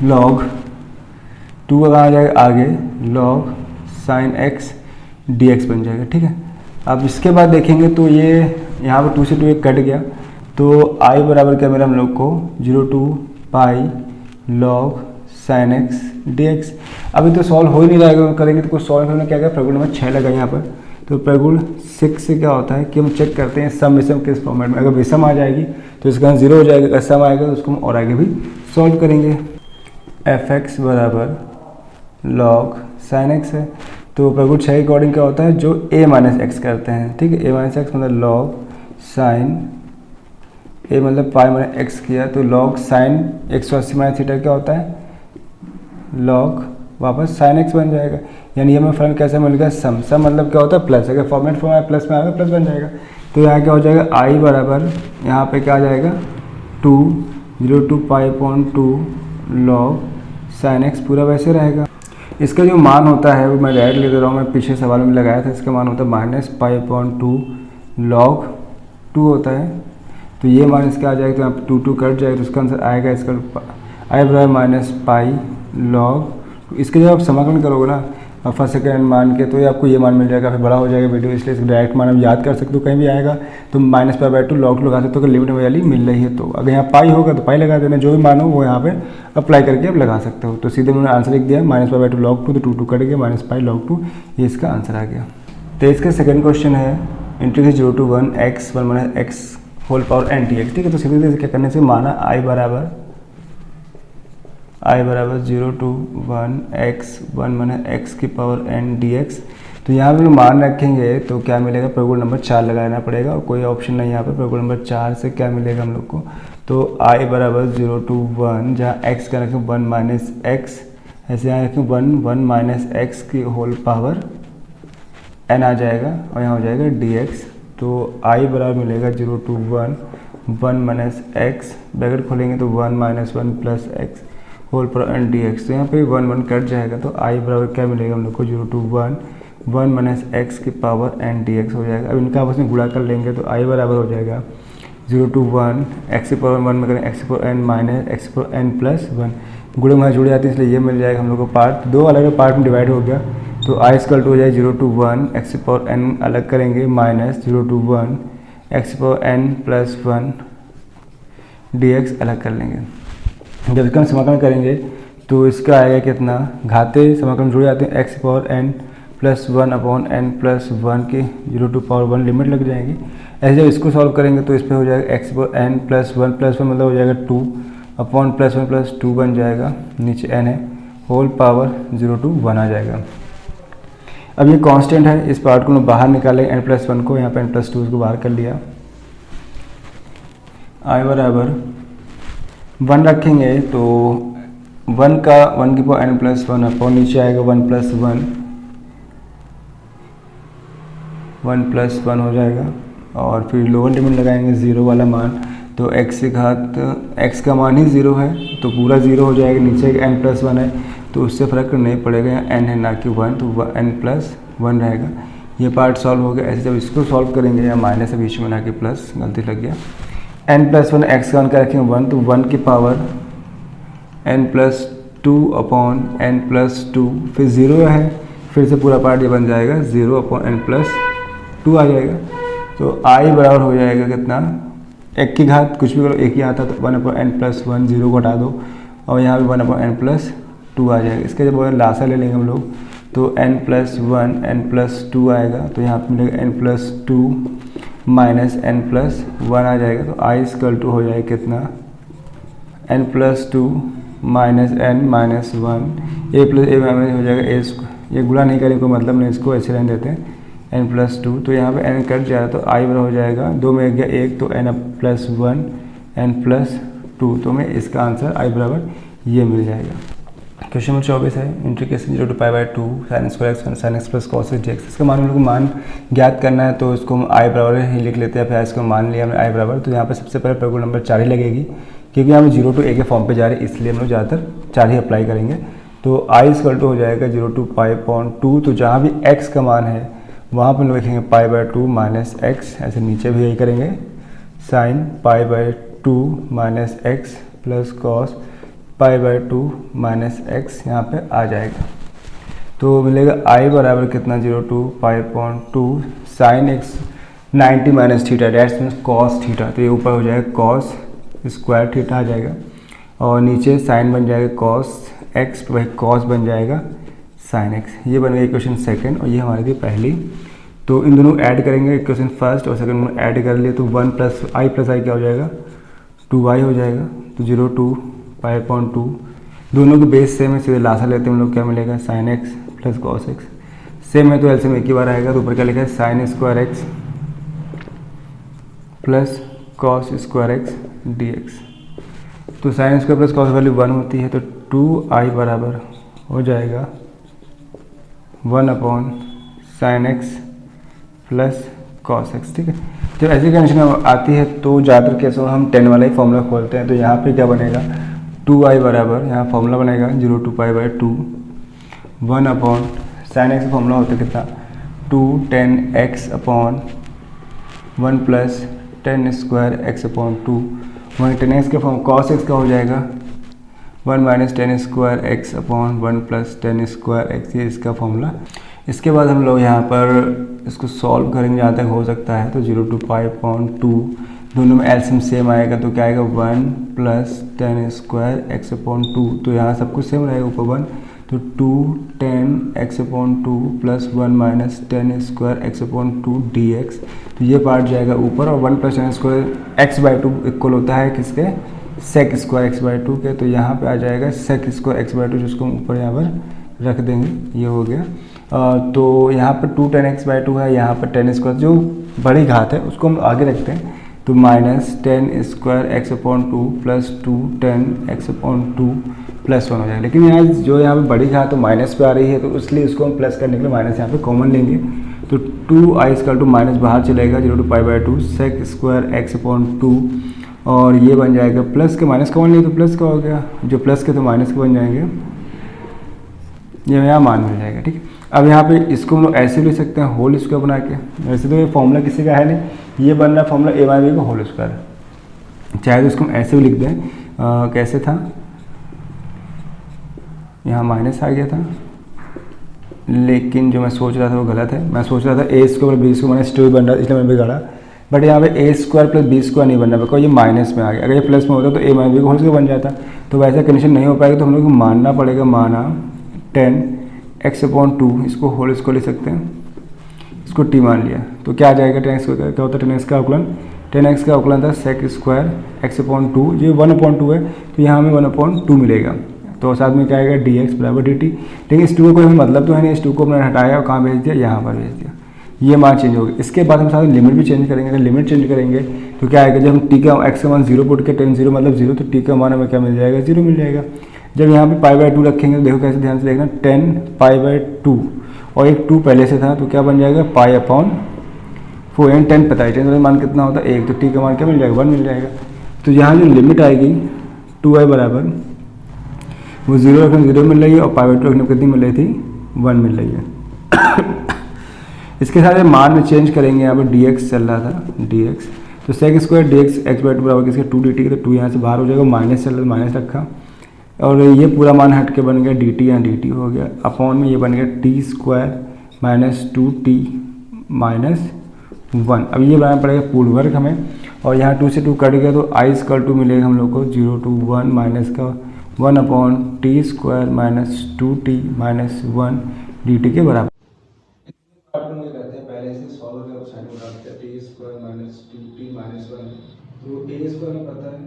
A: लॉग 2 कहाँ आ जाएगा आगे, log sine x d x बन जाएगा, ठीक है। अब इसके बाद देखेंगे तो ये यहाँ पर 2 से 2 एक कट गया, तो i बराबर क्या मिला हम लोग को 0 to π log sin x dx। अभी तो सॉल्व हो ही नहीं रहेगा, करेंगे तो कुछ सॉल्व करने क्या क्या, प्रगुण नंबर 6 लगा यहाँ पर। तो प्रगुण 6 से क्या होता है कि हम चेक करते हैं सम विषम किस फॉर्मेट में, अगर विषम आ जाएगी तो इसका 0 हो जाएगा, अगर सम आएगा तो उसको हम और आगे भी सॉल्व करेंगे। fx बराबर log sin x है, तो प्रगुण 6 के अकॉर्डिंग क्या होता है, जो a माइनस एक्स करते हैं, ठीक है। a माइनस एक्स मतलब लॉग साइन a मतलब पाई माइनस एक्स किया, तो लॉग साइन 180 माइनस थीटा क्या होता है, लॉग वापस साइन एक्स बन जाएगा। यानी हमें फलन कैसे मिल गया, सम। सम मतलब क्या होता है प्लस, अगर फॉर्मेट फॉर्म है प्लस में आएगा प्लस बन जाएगा। तो यहाँ क्या हो जाएगा, i बराबर यहाँ पे क्या आ जाएगा 2 0 to π/2 लॉग साइन एक्स, पूरा वैसे रहेगा। इसका जो मान होता है वो मैं डायरेक्ट ले दे रहा हूँ, मैं पीछे सवाल में लगाया था, इसका मान होता है माइनस π/2 लॉग 2 होता है। तो ये मान इसका आ जाएगा, तो यहाँ 2 2 कट जाएगा, तो इसका आंसर आएगा इसका i बराबर माइनस पाई लॉग। इसके जब आप समाकलन करोगे ना और फर्स्ट सेकंड मान के, तो ये आपको ये मान मिल जाएगा, काफ़ी बड़ा हो जाएगा वीडियो, इसलिए इसको डायरेक्ट मान आप याद कर सकते हो, कहीं भी आएगा तो -π/2 log 2 लगा सकते हो, अगर लिमिट वैल्यू मिल रही है तो। अगर यहाँ पाई होगा तो पाई लगा देना, जो भी मान हो वो यहाँ पे अप्लाई करके आप लगा सकते हो। तो सीधे मैंने आंसर लिख दिया -π/2 log 2, तो 2 कट गया, -π log 2, ये इसका आंसर आ गया। तो इसका सेकंड क्वेश्चन है integrate 0 to 1 x 1 - x whole power n dx, ठीक है। तो सीधे क्या करने से माना I बराबर 0 to 1 x 1 - x की पावर n dx। तो यहाँ पे मान रखेंगे तो क्या मिलेगा, प्रगुण नंबर 4 लगाना पड़ेगा, और कोई ऑप्शन नहीं यहाँ पे। प्रगुण नंबर 4 से क्या मिलेगा हम लोग को, तो I बराबर 0 to 1, जहाँ x का रखें 1 - x, ऐसे यहाँ रखें 1 - x की होल पावर n आ जाएगा, और यहाँ हो जाएगा dx। तो I बराबर मिलेगा 0 to 1 x, ब्रैकेट खोलेंगे तो 1 - 1 plus x whole power n dx। तो यहाँ पे 1 कट जाएगा, तो I बराबर क्या मिलेगा हम लोग को, 0 to 1 x की पावर n dx हो जाएगा। अब इनका आपस में गुणा कर लेंगे तो I बराबर हो जाएगा 0 to 1 x की पावर 1 में करें x की पावर n माइनस x की पावर n प्लस 1, गुणे में जुड़ जाती है, इसलिए ये मिल जाएगा हम लोग को पार्ट, दो अलग अलग पार्ट में डिवाइड हो गया। तो I इक्वल टू हो जाए 0 to 1 x की पावर n अलग करेंगे माइनस 0 to 1 x की पावर n प्लस 1 dx अलग कर लेंगे। जब इसका हम समाकलन करेंगे तो इसका आएगा कितना, घाते समाकलन जुड़ जाते हैं, x की power n plus 1/n plus 1 की 0 to पावर 1 लिमिट लग जाएगी। ऐसे जब इसको सॉल्व करेंगे तो इस पर हो जाएगा x की पावर n प्लस 1 मतलब हो जाएगा 2/1 प्लस 1 प्लस 2 बन जाएगा, नीचे n है, होल पावर 0 to 1 आ जाएगा। अब ये कांस्टेंट है, इस पार्ट को बाहर निकालेंगे n+1 को, यहाँ पे n+2 इसको बाहर कर लिया। I बराबर 1 रखेंगे तो 1 की पावर n+1 अपॉन नीचे आएगा 1+1 हो जाएगा, और फिर लोअर लिमिट लगाएंगे 0 वाला मान, तो x से घात x का मान ही 0 है तो पूरा 0 हो जाएगा, नीचे n+1 है तो उससे फ़र्क नहीं पड़ेगा, यहाँ n है ना कि 1, तो n+1 रहेगा। ये पार्ट सॉल्व हो गया। ऐसे जब इसको सॉल्व करेंगे, या माइनस है बीच में ना कि प्लस, गलती लग गया, n+1 x का मान क्या रखेंगे 1, तो 1 की पावर n+2/n+2, फिर 0 है, फिर से पूरा पार्ट ये बन जाएगा 0/n+2 आ जाएगा। तो I बराबर हो जाएगा कितना, एक की घात कुछ भी करो एक ही आता, तो 1/n+1, 0 को हटा दो, और यहाँ पे 1/n+2 आ जाएगा। इसका जब लासा ले लेंगे हम लोग तो n+1 n+2 आएगा, तो यहाँ पे मिलेगा n+2 माइनस n+1 आ जाएगा। तो I इक्वल टू हो जाएगा कितना, n+2 minus n minus 1, a plus a minus हो जाएगा a, ये गुणा नहीं करेंगे कोई मतलब नहीं, इसको ऐसे रहने देते हैं n+2। तो यहाँ पे n कट जाएगा, तो I बराबर हो जाएगा 2 में 1 गया 1, तो n+1 n+2, तो मैं इसका आंसर I बराबर ये मिल जाएगा। क्वेश्चन नंबर 24 है integration 0 to π/2 sin² sin x plus cos dx। इसका मान हम लोग को मान ज्ञात करना है, तो इसको हम I बराबर ही लिख लेते हैं। फिर इसको मान लिया हमने I बराबर, तो यहाँ पे सबसे पहले प्रगुण नंबर 4 ही लगेगी, क्योंकि हम 0 to a के फॉर्म पे जा रहे हैं, इसलिए हम लोग ज़्यादातर 4 ही अप्लाई करेंगे। तो I इक्वल टू हो जाएगा 0 to π/2, तो जहाँ भी x का मान है वहाँ पर हम लोग लिखेंगे π/2 माइनस x, ऐसे नीचे भी यही करेंगे, sine π/2 minus x plus cos π/2 minus x यहाँ पे आ जाएगा। तो मिलेगा I बराबर कितना, 0 to π/2 sine x 90 minus theta, that's means cos theta, तो ये ऊपर हो जाएगा कॉस स्क्वायर थीटा आ जाएगा, और नीचे साइन बन जाएगा कॉस x, तो वही कॉस बन जाएगा साइन x। ये बन गई इक्वेशन सेकंड, और ये हमारी थी पहली। तो इन दोनों ऐड करेंगे, इक्वेशन फर्स्ट और सेकंड में ऐड कर लिए, तो 1 प्लस i क्या हो जाएगा, 2y हो जाएगा। तो 0 to π/2 दोनों के बेस सेम है, सीधे लासा लेते हैं हम लोग, क्या मिलेगा sine x plus cos x, same है तो एलसीएम एक ही बार आएगा। तो ऊपर क्या लिखा है sine square x plus cos square x dx। तो sine square plus cos value 1 होती है, तो 2i बराबर हो जाएगा 1/sin x plus cos x, ठीक है। जब ऐसी कंडीशन आती है तो ज़्यादातर केसों में हम 10 वाला ही फॉर्मूला खोलते हैं। तो यहाँ पे क्या बनेगा, 2i बराबर, यहाँ फॉर्मूला बनेगा 0 to π/2 1/sin x का फॉर्मूला होता है कितना, 2 10x/1 प्लस 10² x/2, वहीं 10x का फॉर्म कॉस x का हो जाएगा 1 minus ten square x upon 1 plus ten square x, ये इसका फॉर्मूला। इसके बाद हम लोग यहाँ पर इसको सॉल्व करेंगे जहाँ तक हो सकता है। तो 0 to पाई अपॉन 2, दोनों में एलसीएम सेम आएगा तो क्या आएगा 1 plus ten square x upon 2, तो यहाँ सब कुछ सेम रहेगा ऊपर 1, तो 2 10 x upon 2 plus 1 minus ten square x upon 2 D x, तो ये पार्ट जाएगा ऊपर, और 1 plus ten square x by 2 equal होता है किसके, सेक स्क्वायर एक्स बाई 2 के, तो यहाँ पे आ जाएगा सेक स्क्वायर एक्स बाई 2, जिसको हम ऊपर यहाँ पर रख देंगे, ये हो गया। तो यहाँ पर 2 10 एक्स बाई 2 है, यहाँ पर टेन स्क्वायर जो बड़ी घात है उसको हम आगे रखते हैं, तो minus ten square x upon 2 plus 2 10 x upon 2 plus 1 हो जाएगा। लेकिन यहाँ जो यहाँ पे बड़ी घात तो माइनस पे आ रही है, तो इसलिए उसको हम प्लस करने के लिए माइनस यहाँ पे कॉमन लेंगे, तो 2i स्क्वायर टू माइनस बाहर चलेगा 0 to pi by 2 sec square x upon 2, और ये बन जाएगा प्लस के माइनस कॉमन लिए तो प्लस का हो गया, जो प्लस के तो माइनस के बन जाएंगे, ये यहाँ मान मिल जाएगा। ठीक है, अब यहाँ पे इसको हम लोग ऐसे ले सकते हैं होल स्क्वायर बना के, वैसे तो ये फॉर्मूला किसी का है नहीं, ये बन रहा है फॉर्मूला ए बाई बी का होल स्क्वायर, चाहे तो इसको हम ऐसे भी लिख दें। कैसे था, यहाँ माइनस आ गया था, लेकिन जो मैं सोच रहा था वो गलत है, मैं सोच रहा था ए स्क्वायर बी स्क्वायर माइनस 2 बन रहा है, इसलिए मैंने बिगाड़ा, बट यहाँ पे ए स्क्वायर प्लस बी स्क्वायर नहीं बन रहा, बिकॉज ये माइनस में आ गया, अगर ये प्लस में होता तो ए माइनस बी का होल स्क्वायर बन जाता, तो वैसा कंडीशन नहीं हो पाएगा, तो हम लोग को मानना पड़ेगा, माना 10 एक्स अपॉन 2, इसको होल स्क्वायर ले सकते हैं, इसको टी मान लिया, तो क्या आ जाएगा 10 एक्स, क्या होता है 10 एक्स का अवकलन, 10 एक्स का अवकलन था सेक स्क्वायर एक्स अपॉन 2, ये 1 अपॉन 2 है, तो यहाँ हमें 1 अपॉन 2 मिलेगा, तो साथ में क्या आएगा डी एक्स बराबर डी टी। लेकिन इस 2 का कोई हमें मतलब तो है नहीं, इस 2 को हमने हटाया और कहाँ भेज दिया, यहाँ पर भेज दिया, ये मान चेंज हो गया। इसके बाद हम साथ लिमिट भी चेंज करेंगे, अगर लिमिट चेंज करेंगे तो क्या आएगा, जब हम टी का एक्स का मान 0 पुट के 10 0 मतलब 0, तो टी का मान हमें क्या मिल जाएगा 0 मिल जाएगा। जब यहाँ पे पाई बाई 2 रखेंगे तो देखो कैसे ध्यान से देखना, 10 पाई बाई 2 और एक 2 पहले से था, तो क्या बन जाएगा पाई अपॉन 4, एंड 10 पता है, 10 का मान कितना होता है 1, तो टी का मान क्या मिल जाएगा 1 मिल जाएगा। तो यहाँ जो लिमिट आएगी 2i बराबर वो 0 रखने 0 मिल रही है, और पाई बाई 2 रखने कितनी मिल रही थी 1 मिल रही है। इसके साथ मान में चेंज करेंगे, यहाँ पर डी एक्स चल रहा था dx, तो sec square d x x by 2 बराबर किसके 2 डी टी, तो 2 यहाँ से बाहर हो जाएगा, माइनस चल रहा है माइनस रखा, और ये पूरा मान हट के बन गया डी टी, यहाँ डी टी हो गया, अपॉन में ये बन गया T square minus 2t minus 1। अब ये बनाना पड़ेगा पूर्ण वर्ग हमें, और यहाँ 2 से 2 कट गया, तो आई स्क्वायर 2 मिलेगा हम लोग को 0 to 1 माइनस का 1 upon T square minus 2t minus 1 D T के बराबर। मुझे कहते हैं पहले से सॉल्व करके साइन बनाते हैं, T square minus 2t minus 1, तो ए स्क्वायर में पता है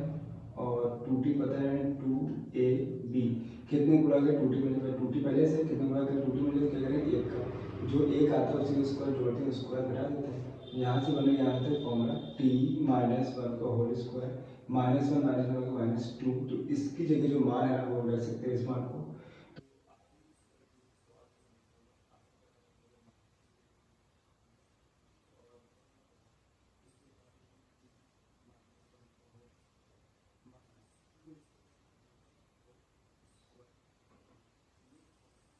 A: और 2t पता है, 2ab कितने गुणा कर 2t मिल जाएगा, 2t पहले से कितने गुणा कर 2t मिल जाएगा, क्या करेंगे 1 का, जो 1 आता है उसी को स्क्वायर जोड़ते हैं, स्क्वायर घटा देते हैं, यहाँ से बनेगा यहाँ से फॉर्मूला t माइनस 1 का होल स्क्वायर माइनस 1 माइनस 2, तो इसकी जगह जो मान है ना वो रख सकते हैं इस मान को,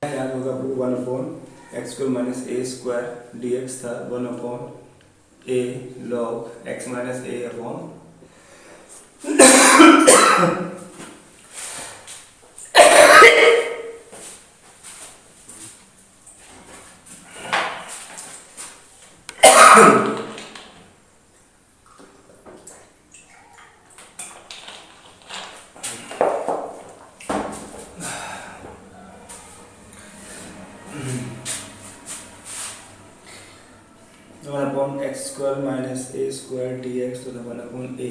A: याद होगा आपको 1 upon x square minus a square d x था, 1 upon a log x minus a upon x square minus a square d x, तो 1 upon a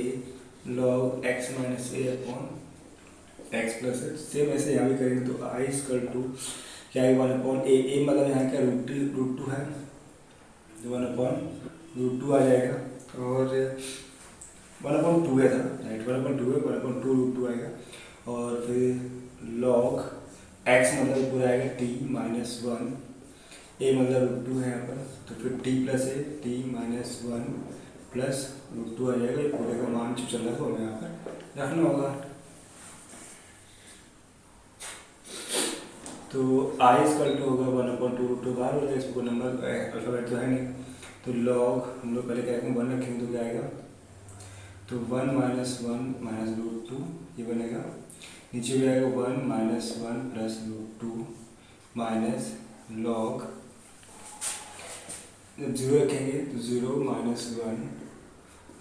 A: log x minus a upon x plus x. Same ऐसे यहाँ भी करेंगे, तो आई square to क्या है 1 upon ए मतलब यहाँ क्या रूट टू है, 1 अपॉन रूट 2 आ जाएगा, और 1 अपॉन 2 है था राइट, 1 अपॉन 2 है, 1 अपॉन 2 रूट 2 आएगा, और फिर लॉग एक्स मतलब पूरा आएगा टी माइनस 1, ए मतलब रूट 2 है यहाँ पर, तो फिर t plus a t minus 1 plus root 2 आ जाएगा, ये पूरे का मान जो चल रहा है वो हमें यहाँ पर रखना होगा। तो आई स्क्वायर टू होगा 1 अपॉन 2 रूट 2 बाहर हो जाएगा, इसको नंबर अल्फाबेट तो है नहीं, तो लॉग हम लोग पहले क्या रखेंगे 1 रखेंगे, तो क्या आएगा, तो 1 माइनस 1 माइनस रूट 2 ये बनेगा, नीचे भी आएगा 1 minus 1 plus root 2 minus log, जब 0 रखेंगे तो 0 minus 1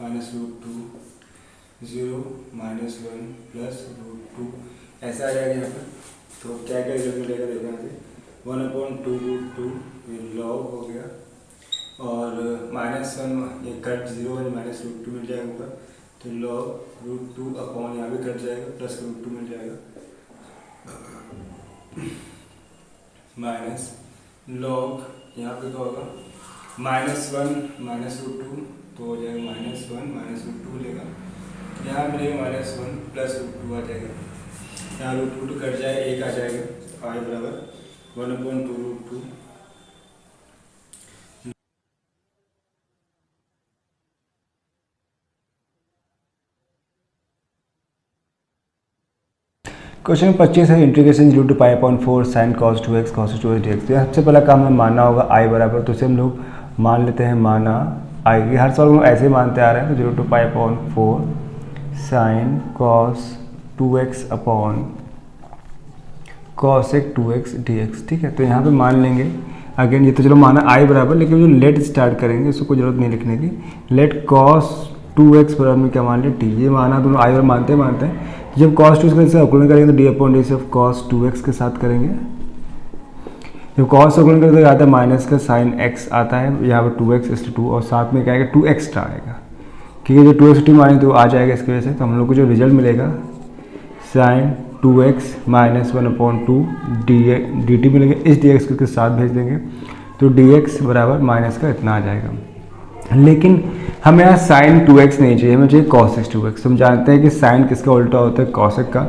A: minus root 2, 0 minus 1 plus root 2, ऐसा आ जाएगा यहाँ पर। तो क्या क्या रिजल्ट मिलेगा देखो यहाँ पे 1/2 रूट 2 ये लॉग हो गया, और माइनस 1 ये कट 0 1 माइनस रूट 2 मिल जाएगा ऊपर, तो लॉग रूट 2 अपॉन यहाँ भी कट जाएगा प्लस रूट 2 मिल जाएगा, माइनस लॉग यहाँ पे क्या होगा माइनस 1 माइनस रूट 2, तो हो जाएगा माइनस 1 माइनस रूट 2 मिलेगा, यहाँ मिलेगा माइनस 1 प्लस रूट 2 आ जाएगा, यहाँ रूट 2 कट जाएगा 1 आ जाएगा, आई बराबर 1/2 रूट 2। क्वेश्चन नंबर 25 है integration 0 to π/4 sin cos 2x cos 2x dx। तो सबसे पहला काम हमें मानना होगा आई बराबर, तो उसे हम लोग मान लेते हैं माना आई, हर सवाल हम ऐसे मानते आ रहे हैं। तो 0 to π/4 sin cos 2x upon cos 2x dx, ठीक है। तो यहाँ पे मान लेंगे अगेन, ये तो चलो माना आई बराबर, लेकिन जो लेट स्टार्ट करेंगे उसको कोई जरूरत नहीं लिखने की। लेट cos 2x बराबर में क्या मान लिया टी, ये माना दोनों आई और मानते हैं। जब cos 2x से अवकलन करेंगे तो d/d से cos 2x के साथ करेंगे। जब cos अवकलन करेंगे तो आता है माइनस का sin x आता है, यहाँ पर 2x इसलिए 2, और साथ में क्या आएगा 2 एक्स्ट्रा आएगा, क्योंकि जो 2 एक्स्ट्रा मानेंगे तो आ जाएगा इसकी वजह से। तो हम लोग को जो रिजल्ट मिलेगा sin 2x माइनस 1/2 dt मिलेगा, इस dx के साथ भेज देंगे तो dx बराबर माइनस का इतना आ जाएगा। लेकिन हमें यहाँ sin 2x नहीं चाहिए, हमें चाहिए cos 2x। हम जानते हैं कि sin किसका उल्टा होता है cos का,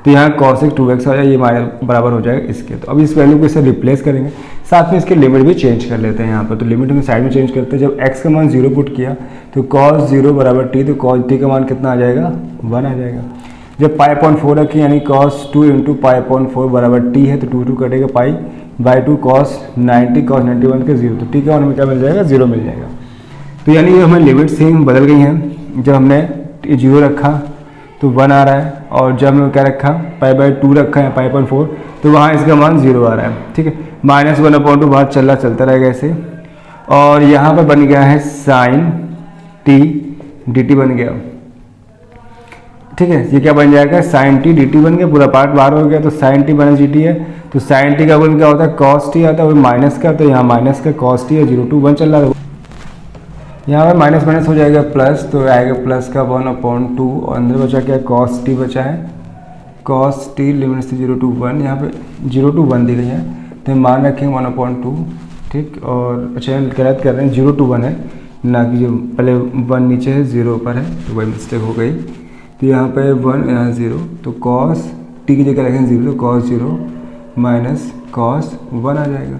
A: तो यहाँ cos 2x आ जाए, ये बराबर हो जाएगा इसके। तो अब इस वैल्यू को इससे रिप्लेस करेंगे, साथ में इसके लिमिट भी चेंज कर लेते हैं यहाँ पर। तो लिमिट हम साइड में चेंज करते हैं। जब x का मान 0 पुट किया तो cos 0 बराबर t, तो cos t का मान कितना आ जाएगा 1 आ जाएगा। जब π/4 रखी यानी cos 2 × π/4 बराबर t है, तो 2 कटेगा π/2 cos 90 cos 91 के 0, तो t का मान हमें क्या मिल जाएगा 0 मिल जाएगा। तो यानी हमें लिमिट सेम बदल गई हैं। जब हमने 0 रखा तो 1 आ रहा है, और जब हमने क्या रखा π/2 रखा है π/4, तो वहाँ इसका मान 0 आ रहा है, ठीक है। माइनस 1/2 बाहर चलता रहेगा ऐसे, और यहाँ पर बन गया है sin t dt बन गया, ठीक है। ये क्या बन जाएगा sin t dt बन गया, पूरा पार्ट बाहर हो गया, तो sin t माइनस dt है। तो sin t का गुण क्या होता है cos t आता है, वो माइनस का, तो यहाँ माइनस का cos t है, 0 to 1 चल रहा है, यहाँ पर माइनस माइनस हो जाएगा प्लस, तो आएगा प्लस का 1/2, और अंदर बचा क्या cos t बचा है, cos t लिमिट से 0 to 1, यहाँ पे 0 to 1 दी गई है, तो मान रखेंगे 1/2, ठीक। और अच्छा गलत कर रहे हैं, 0 to 1 है ना, कि जो पहले 1 नीचे है 0 ऊपर है, तो वही मिस्टेक हो गई। तो यहाँ पे 1 यहाँ 0, तो cos t की जगह रखेंगे 0, तो cos 0 माइनस cos 1 आ जाएगा।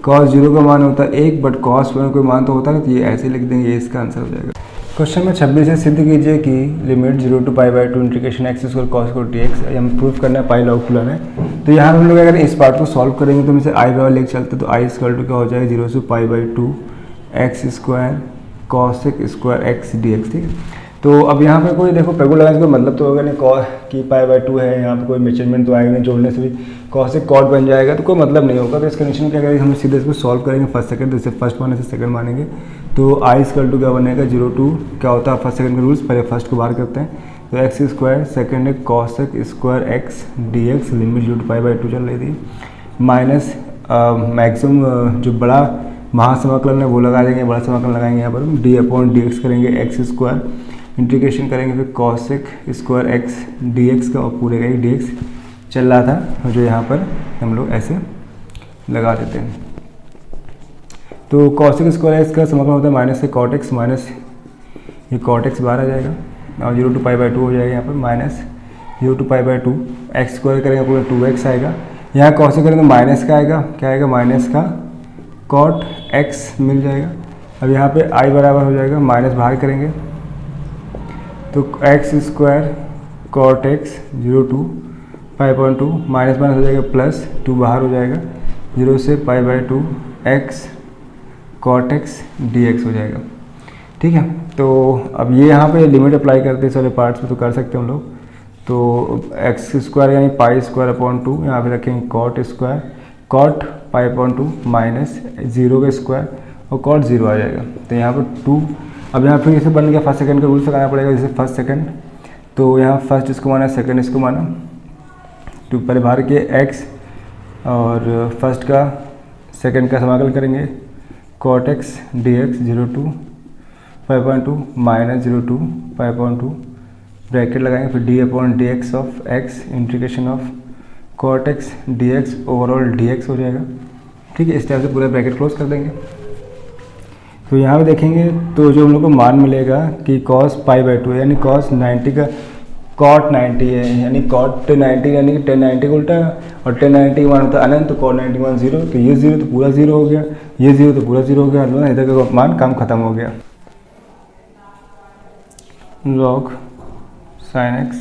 A: cos 0 का मान होता है 1, बट cos 1 का मान तो होता है, तो ये ऐसे लिख देंगे, ये इसका आंसर हो जाएगा। क्वेश्चन में 26 से सिद्ध कीजिए कि limit 0 to π/2 integration x² cos dx, हम प्रूफ करना है पाई लॉग खुलाना है। तो यहाँ हम लोग अगर इस पार्ट को सॉल्व करेंगे तो इसे आई बराबर लेके चलते, तो आई = क्या हो जाएगा 0 से π/2 x² cos x dx, ठीक है। तो अब यहाँ पे कोई देखो पेगुल लगाने का मतलब तो होगा नहीं, cos की π/2 है, यहाँ पे कोई मेजरमेंट तो आएगा नहीं, जोड़ने से भी cos से cot बन जाएगा, तो कोई मतलब नहीं होगा। तो इस कंडीशन क्या करेंगे, हम सीधे इसको सॉल्व करेंगे फर्स्ट सेकंड, जैसे फर्स्ट माने से सेकंड मानेंगे, तो आई = क्या बनेगा 0 to क्या होता है फर्स्ट सेकंड का रूल्स, पहले फर्स्ट को बाहर करते हैं, तो x², सेकंड है cos x dx, limit 0 to π/2 चल रही थी, माइनस मैक्सिमम जो बड़ा महासमाकलन है वो लगा देंगे, बड़ा समाकलन लगाएंगे यहाँ पर d/dx करेंगे, x² इंटीग्रेशन करेंगे, फिर cos x dx का, और पूरे का एक dx चल रहा था, जो यहाँ पर हम लोग ऐसे लगा देते हैं। तो cos x का समाकलन होता है माइनस से cot x, माइनस ये cot x बाहर आ जाएगा, और 0 to π/2 हो जाएगा यहाँ पर, माइनस 0 to π/2 x² करेंगे पूरा 2x आएगा, यहाँ cos से करेंगे माइनस का आएगा, क्या आएगा माइनस का cot x मिल जाएगा। अब यहाँ पे i बराबर हो जाएगा, माइनस बाहर करेंगे तो x² cot x 0 to π/2, minus minus हो जाएगा प्लस 2 बाहर हो जाएगा, 0 से π/2 x cot x dx हो जाएगा, ठीक है। तो अब ये यहाँ पे लिमिट अप्लाई करते हैं सारे पार्ट्स में, तो कर सकते हैं हम लोग। तो एक्स स्क्वायर यानी पाई स्क्वायर अपॉन 2, यहाँ पे रखेंगे cot square, cot pi upon 2 minus 0 का स्क्वायर और कॉट 0 आ जाएगा। तो यहाँ पर 2, अब यहाँ फिर इसे बन गया फर्स्ट सेकंड का रूल लगाना पड़ेगा, जैसे फर्स्ट सेकंड, तो यहाँ फर्स्ट इसको माना, सेकंड इसको माना, तो पहले बाहर के एक्स और फर्स्ट का सेकंड का समाकलन करेंगे, cot x d x 0 to 5.2 minus 0 to 5.2 bracket लगाएंगे, फिर d upon d x of x integration of cot x d x overall d x हो जाएगा। ठीक है, इस टाइप से पूरा ब्रैकेट क्लोज कर देंगे। तो यहाँ पे देखेंगे तो जो हम लोग को मान मिलेगा कि cos π/2 यानी cos 90 का cot 90 है, यानी cot 90 यानी कि tan 90 का उल्टा है, और tan 90 का मान होता है अनंत, तो cot 90 मान 0, तो ये 0 तो पूरा 0 हो गया, ये 0 तो पूरा 0 हो गया, इधर का मान काम खत्म हो गया। log sin x,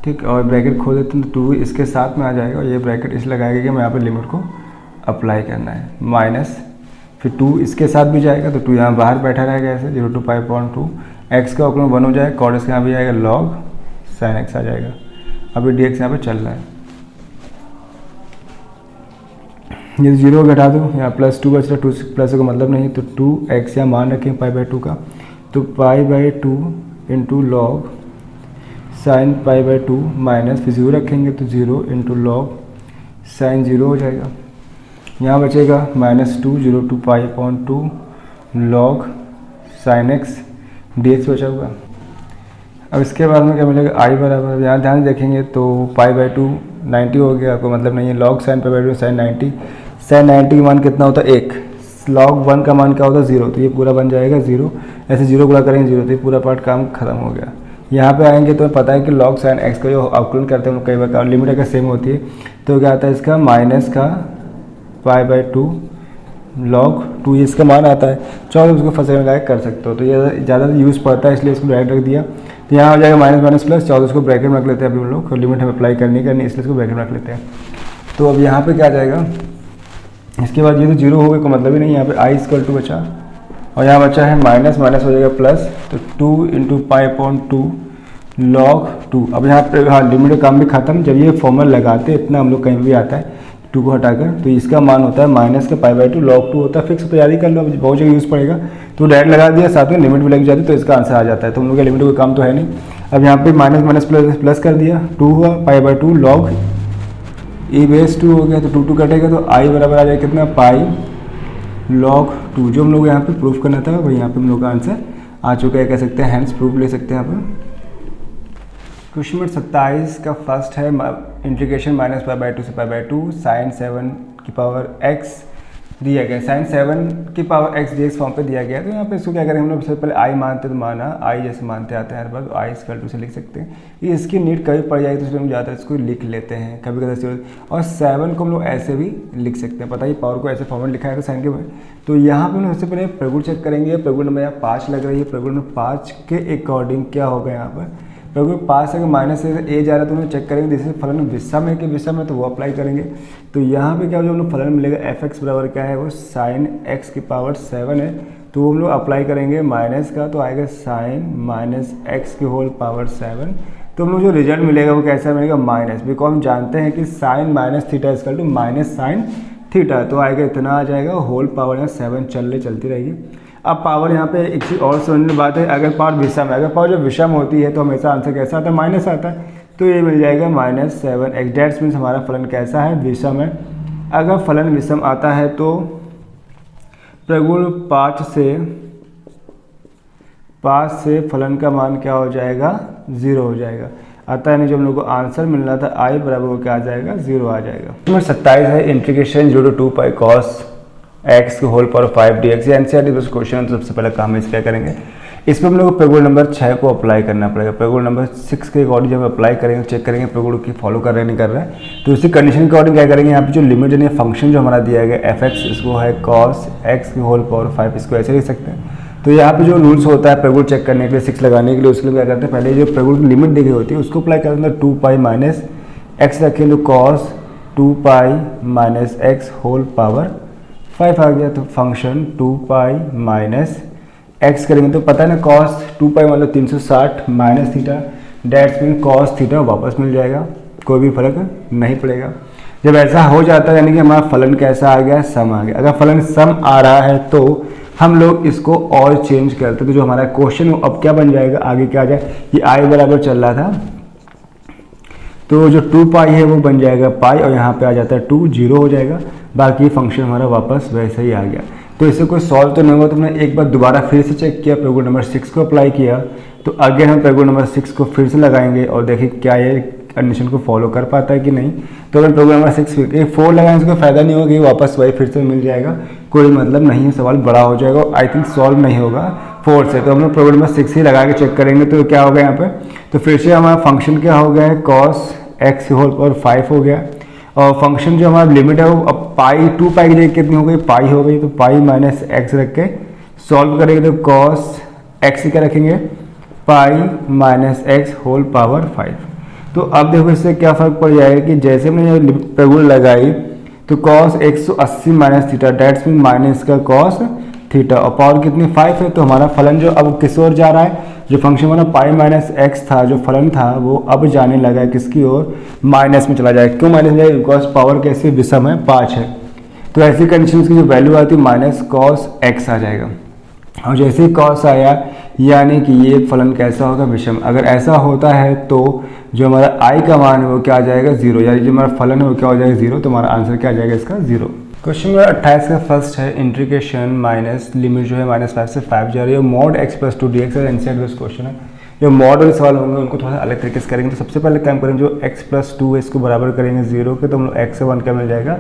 A: ठीक, और ब्रैकेट खोल देते हैं तो 2 इसके साथ में आ जाएगा, और ये ब्रैकेट इसलिए लगाएगा कि मैं यहाँ पर लिमिट को अप्लाई करना है, माइनस फिर 2 इसके साथ भी जाएगा, तो 2 यहाँ बाहर बैठा रहेगा ऐसे 0 to 5.2, एक्स का ऑक्लूम 1 हो जाएगा, कॉट इसके यहाँ भी आएगा, log sin x आ जाएगा। अभी डी एक्स यहाँ पे चल रहा है, ये 0 घटा दो, यहाँ प्लस 2 बच रहा है, 2 प्लस का मतलब नहीं, तो 2x यहाँ मान रखें π/2 का, तो π/2 इंटू लॉग साइन π/2 माइनस फिर 0 रखेंगे तो 0 इंटू लॉग साइन 0 हो जाएगा। यहाँ बचेगा -2 0 to π/2 log sin x dx बचा हुआ। अब इसके बाद में क्या मिलेगा, i बराबर, यहाँ ध्यान देखेंगे तो π/2 90 हो गया, कोई मतलब नहीं है, log sin π/2 sin 90, sin 90 का मान कितना होता है 1, log 1 का मान क्या होता है 0, तो ये पूरा बन जाएगा 0, ऐसे 0 गुणा करेंगे 0, तो ये पूरा पार्ट काम खत्म हो गया। यहाँ पे आएंगे तो पता है कि log sin x का जो अवकलन करते हैं कई बार लिमिट अगर सेम होती है तो क्या आता है इसका माइनस का π/2 log 2, ये इसका मान आता है, चाहो तो उसको फंसे लगा कर सकते हो, तो ये ज़्यादा यूज़ पड़ता है इसलिए इसको ब्रैकेट रख दिया। तो यहाँ हो जाएगा माइनस माइनस प्लस, चाहो तो उसको ब्रैकेट में रख लेते हैं, अभी हम लोग लिमिट हमें अप्लाई करनी इसलिए इसको ब्रैकेट में रख लेते हैं। तो अब यहाँ पे क्या आ जाएगा, इसके बाद ये तो 0 हो गया, कोई मतलब ही नहीं, यहाँ पे i = 2 बचा, और यहाँ बचा है माइनस माइनस हो जाएगा प्लस, तो 2 × π/2 log 2। अब यहाँ पे हाँ लिमिट का काम भी खत्म, जब ये फॉर्मूला लगाते हैं इतना हम लोग कहीं भी आता है 2 को हटाकर, तो इसका मान होता है माइनस का π/2 log 2 होता है, फिक्स तैयारी कर लो, बहुत जगह यूज़ पड़ेगा, तो डायरेक्ट लगा दिया, साथ में लिमिट भी लग जाती है, तो इसका आंसर आ जाता है। तो हम लोग का लिमिट कोई काम तो है नहीं। अब यहाँ पे माइनस माइनस प्लस प्लस कर दिया, 2 हुआ π/2 log e⁻² हो गया, तो 2 कटेगा, तो i बराबर आ जाएगा कितना, पाई log 2, जो हम लोग यहाँ पे प्रूफ करना था वही यहाँ पे हम लोग का आंसर आ चुका है, कह सकते हैं, हैंड्स प्रूफ ले सकते हैं यहाँ पर। क्वेश्चन नंबर 27 का फर्स्ट है इंटीग्रेशन -π/2 से π/2 sin 7 की पावर x दिया गया, sin 7 की पावर x dx फॉर्म पे दिया गया। तो यहाँ पे इसको क्या करेंगे हम लोग, सबसे पहले i मानते तो माना, i जैसे मानते आते हैं हर बार, तो i = से लिख सकते हैं। ये इसकी नीड कभी पड़ जाएगी तो इसलिए हम ज़्यादातर इसको लिख लेते हैं, कभी कभी, और 7 को हम लोग ऐसे भी लिख सकते हैं, पता ही पावर को ऐसे फॉर्मेट लिखा है साइन के में। तो यहाँ पे हम सबसे पहले प्रगुण चेक करेंगे, प्रगुण नंबर यहाँ 5 लग रही है, प्रगुण नंबर 5 के अकॉर्डिंग क्या होगा यहाँ पर, प्रगुण 5 अगर माइनस से a जा रहा है तो उन्हें चेक करेंगे, जैसे फलन विषम है कि विषम है तो वो अप्लाई करेंगे। तो यहाँ पे क्या जो हम लोग फलन मिलेगा f(x) बराबर क्या है, वो sin x की पावर 7 है, तो हम लोग अप्लाई करेंगे माइनस का, तो आएगा sin -x की होल पावर 7। तो हम लोग जो रिजल्ट मिलेगा वो कैसा मिलेगा, माइनस, बिकॉज हम जानते हैं कि sin -θ = sin थीटा, तो आएगा इतना आ जाएगा, होल पावर यहाँ 7 चलती रहेगी। अब पावर यहाँ पे एक चीज़ और समझने बात है, अगर पावर विषम है, अगर पावर जब विषम होती है तो हमेशा आंसर कैसा आता है, माइनस आता है, तो ये मिल जाएगा -7x, डेट्स मीन्स हमारा फलन कैसा है, विषम है। अगर फलन विषम आता है तो प्रगुण 5 से फलन का मान क्या हो जाएगा, 0 हो जाएगा। अतः यानी जो हम लोग को आंसर मिल रहा था i बराबर क्या आ जाएगा, 0 आ जाएगा। नंबर 27 है integration 0 to 2 pi cos x की होल पावर 5 dx, ये एनसीईआरटी बेस्ड क्वेश्चन, तो सबसे पहले काम इस क्या करेंगे, इसमें हम लोग को प्रगुण नंबर 6 को अप्लाई करना पड़ेगा। प्रगुण नंबर 6 के अकॉर्डिंग जब अप्लाई करेंगे, चेक करेंगे प्रगुण की फॉलो कर रहे हैं नहीं कर रहे हैं, तो उसी कंडीशन के अकॉर्डिंग क्या करेंगे, यहाँ पे जो लिमिट यानी फंक्शन जो हमारा दिया गया f(x), इसको है cos x की होल पावर 5, इसको ऐसे लिख सकते हैं। तो यहाँ पे जो रूल्स होता है प्रगुण चेक करने के लिए, 6 लगाने के लिए, उसके लिए क्या करते हैं, पहले जो प्रगुण की लिमिट दी गई होती है उसको अप्लाई करते हैं, 2 पाई माइनस x रखें, तो cos 2 pi minus x whole power 5 आ गया, तो फंक्शन 2 पाई माइनस x करेंगे, तो पता है ना cos 2 पाई मतलब 360 minus theta, that's mean cos theta वापस मिल जाएगा, कोई भी फर्क नहीं पड़ेगा। जब ऐसा हो जाता है यानी कि हमारा फलन कैसा आ गया, सम आ गया। अगर फलन सम आ रहा है तो हम लोग इसको और चेंज करते, तो जो हमारा क्वेश्चन अब क्या बन जाएगा, आगे क्या आ जाए, ये आई बराबर चल रहा था तो जो 2 पाई है वो बन जाएगा पाई, और यहाँ पे आ जाता है 2, 0 हो जाएगा। बाकी फंक्शन हमारा वापस वैसे ही आ गया। तो इससे कोई सॉल्व तो नहीं हुआ, तो मैंने एक बार दोबारा फिर से चेक किया, प्रयोग नंबर 6 को अप्लाई किया। तो अगेन हम प्रयोग नंबर 6 को फिर से लगाएंगे और देखिए क्या ये कंडीशन को फॉलो कर पाता है कि नहीं। तो अगर प्रयोग नंबर 6 फिर 4 लगाने से कोई फायदा नहीं होगा, वापस वही फिर से मिल जाएगा, कोई मतलब नहीं है, सवाल बड़ा हो जाएगा, आई थिंक सॉल्व नहीं होगा 4 से। तो हम लोग प्रयोग नंबर 6 ही लगा के चेक करेंगे। तो क्या होगा यहाँ पे, तो फिर से हमारा फंक्शन क्या हो गया है, कॉस एक्स होल पावर 5 हो गया। और फंक्शन जो हमारा लिमिट है वो अब पाई 2 पाई की जगह कितनी हो गई, पाई हो गई। तो पाई माइनस एक्स रख के सॉल्व करेंगे तो कॉस एक्स क्या रखेंगे, pi minus x whole power 5। तो अब देखो इससे क्या फ़र्क पड़ जाएगा कि जैसे मैंने प्रगुण लगाई तो cos 180 minus theta, that's mean minus का कॉस थीटा, और पावर कितनी 5 है। तो हमारा फलन जो अब किस ओर जा रहा है, जो फंक्शन हमारा पाई माइनस एक्स था, जो फलन था वो अब जाने लगा है किसकी ओर, माइनस में चला जाएगा। क्यों माइनस में जाएगा, बिकॉज पावर कैसे विषम है, 5 है। तो ऐसी कंडीशन की जो वैल्यू आती है माइनस कॉस एक्स आ जाएगा। और जैसे ही कॉस आया यानी कि ये फलन कैसा होगा, विषम। अगर ऐसा होता है तो जो हमारा आई का मान है वो क्या आ जाएगा, 0, यानी जो हमारा फलन है वो क्या हो जाएगा, 0। तो हमारा आंसर क्या आ जाएगा इसका, 0। क्वेश्चन नंबर 28 का फर्स्ट है इंटीग्रेशन माइनस लिमिट जो है -5 से 5 जा रही है, मॉड x + 2 dx है। एनसीईआरटी बेस्ड क्वेश्चन है। जो मॉड वाले सवाल होंगे उनको थोड़ा अलग तरीके से करेंगे। तो सबसे पहले काम करेंगे, जो x + 2 है इसको बराबर करेंगे 0 के, तो हम लोग x से 1 क्या मिल जाएगा,